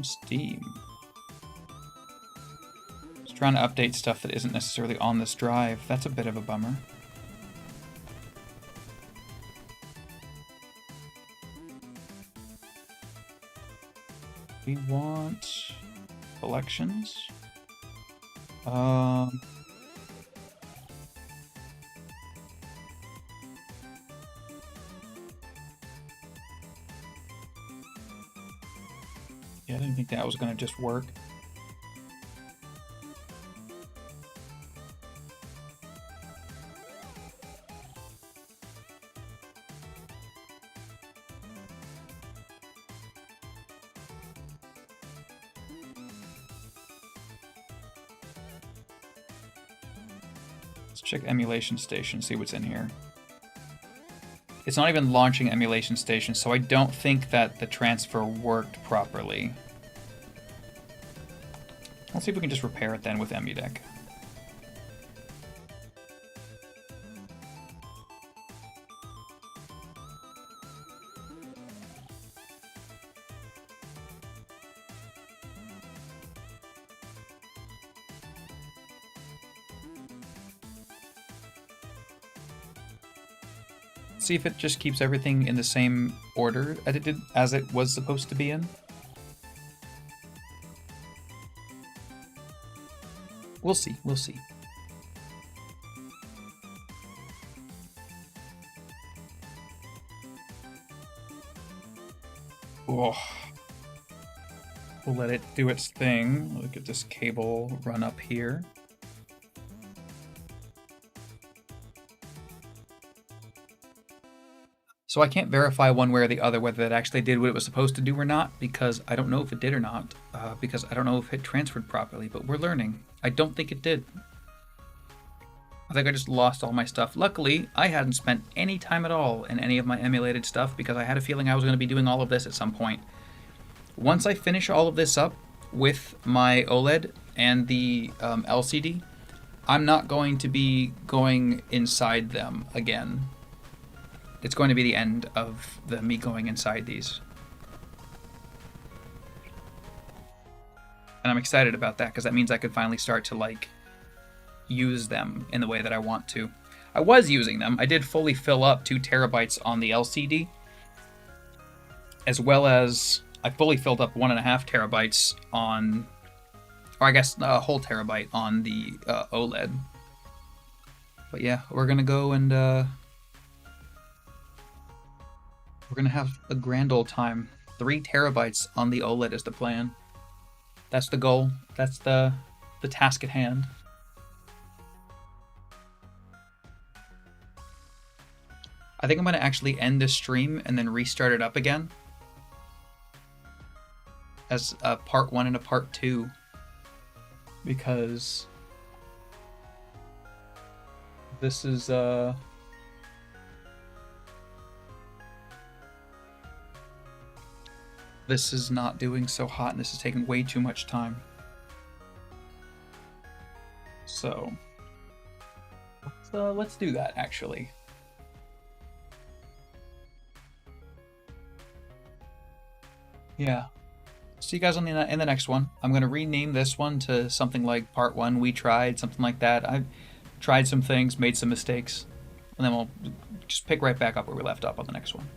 Steam. Just trying to update stuff that isn't necessarily on this drive. That's a bit of a bummer. We want collections. Yeah, I didn't think that was going to just work. Let's check Emulation Station, see what's in here. It's not even launching Emulation Station, so I don't think that the transfer worked properly. Let's see if we can just repair it then with EmuDeck. See if it just keeps everything in the same order as it was supposed to be in. We'll see, we'll see. Oh. We'll let it do its thing. Look at this cable run up here. So I can't verify one way or the other whether it actually did what it was supposed to do or not, because I don't know if it did or not, because I don't know if it transferred properly, but we're learning. I don't think it did. I think I just lost all my stuff. Luckily, I hadn't spent any time at all in any of my emulated stuff because I had a feeling I was going to be doing all of this at some point. Once I finish all of this up with my OLED and the LCD, I'm not going to be going inside them again. It's going to be the end of me going inside these. And I'm excited about that because that means I could finally start to like use them in the way that I want to. I was using them. I did fully fill up 2 terabytes on the LCD, as well as I fully filled up 1.5 terabytes on, or I guess a whole terabyte on the OLED. But yeah, we're gonna go and we're gonna have a grand old time. 3 terabytes on the OLED is the plan. That's the goal. That's the task at hand. I think I'm gonna actually end this stream and then restart it up again as a part 1 and a part 2, because this is not doing so hot, and this is taking way too much time. So let's do that actually. Yeah. See you guys in the next one. I'm gonna rename this one to something like part 1 we tried, something like that. I've tried some things, made some mistakes, and then we'll just pick right back up where we left off on the next one.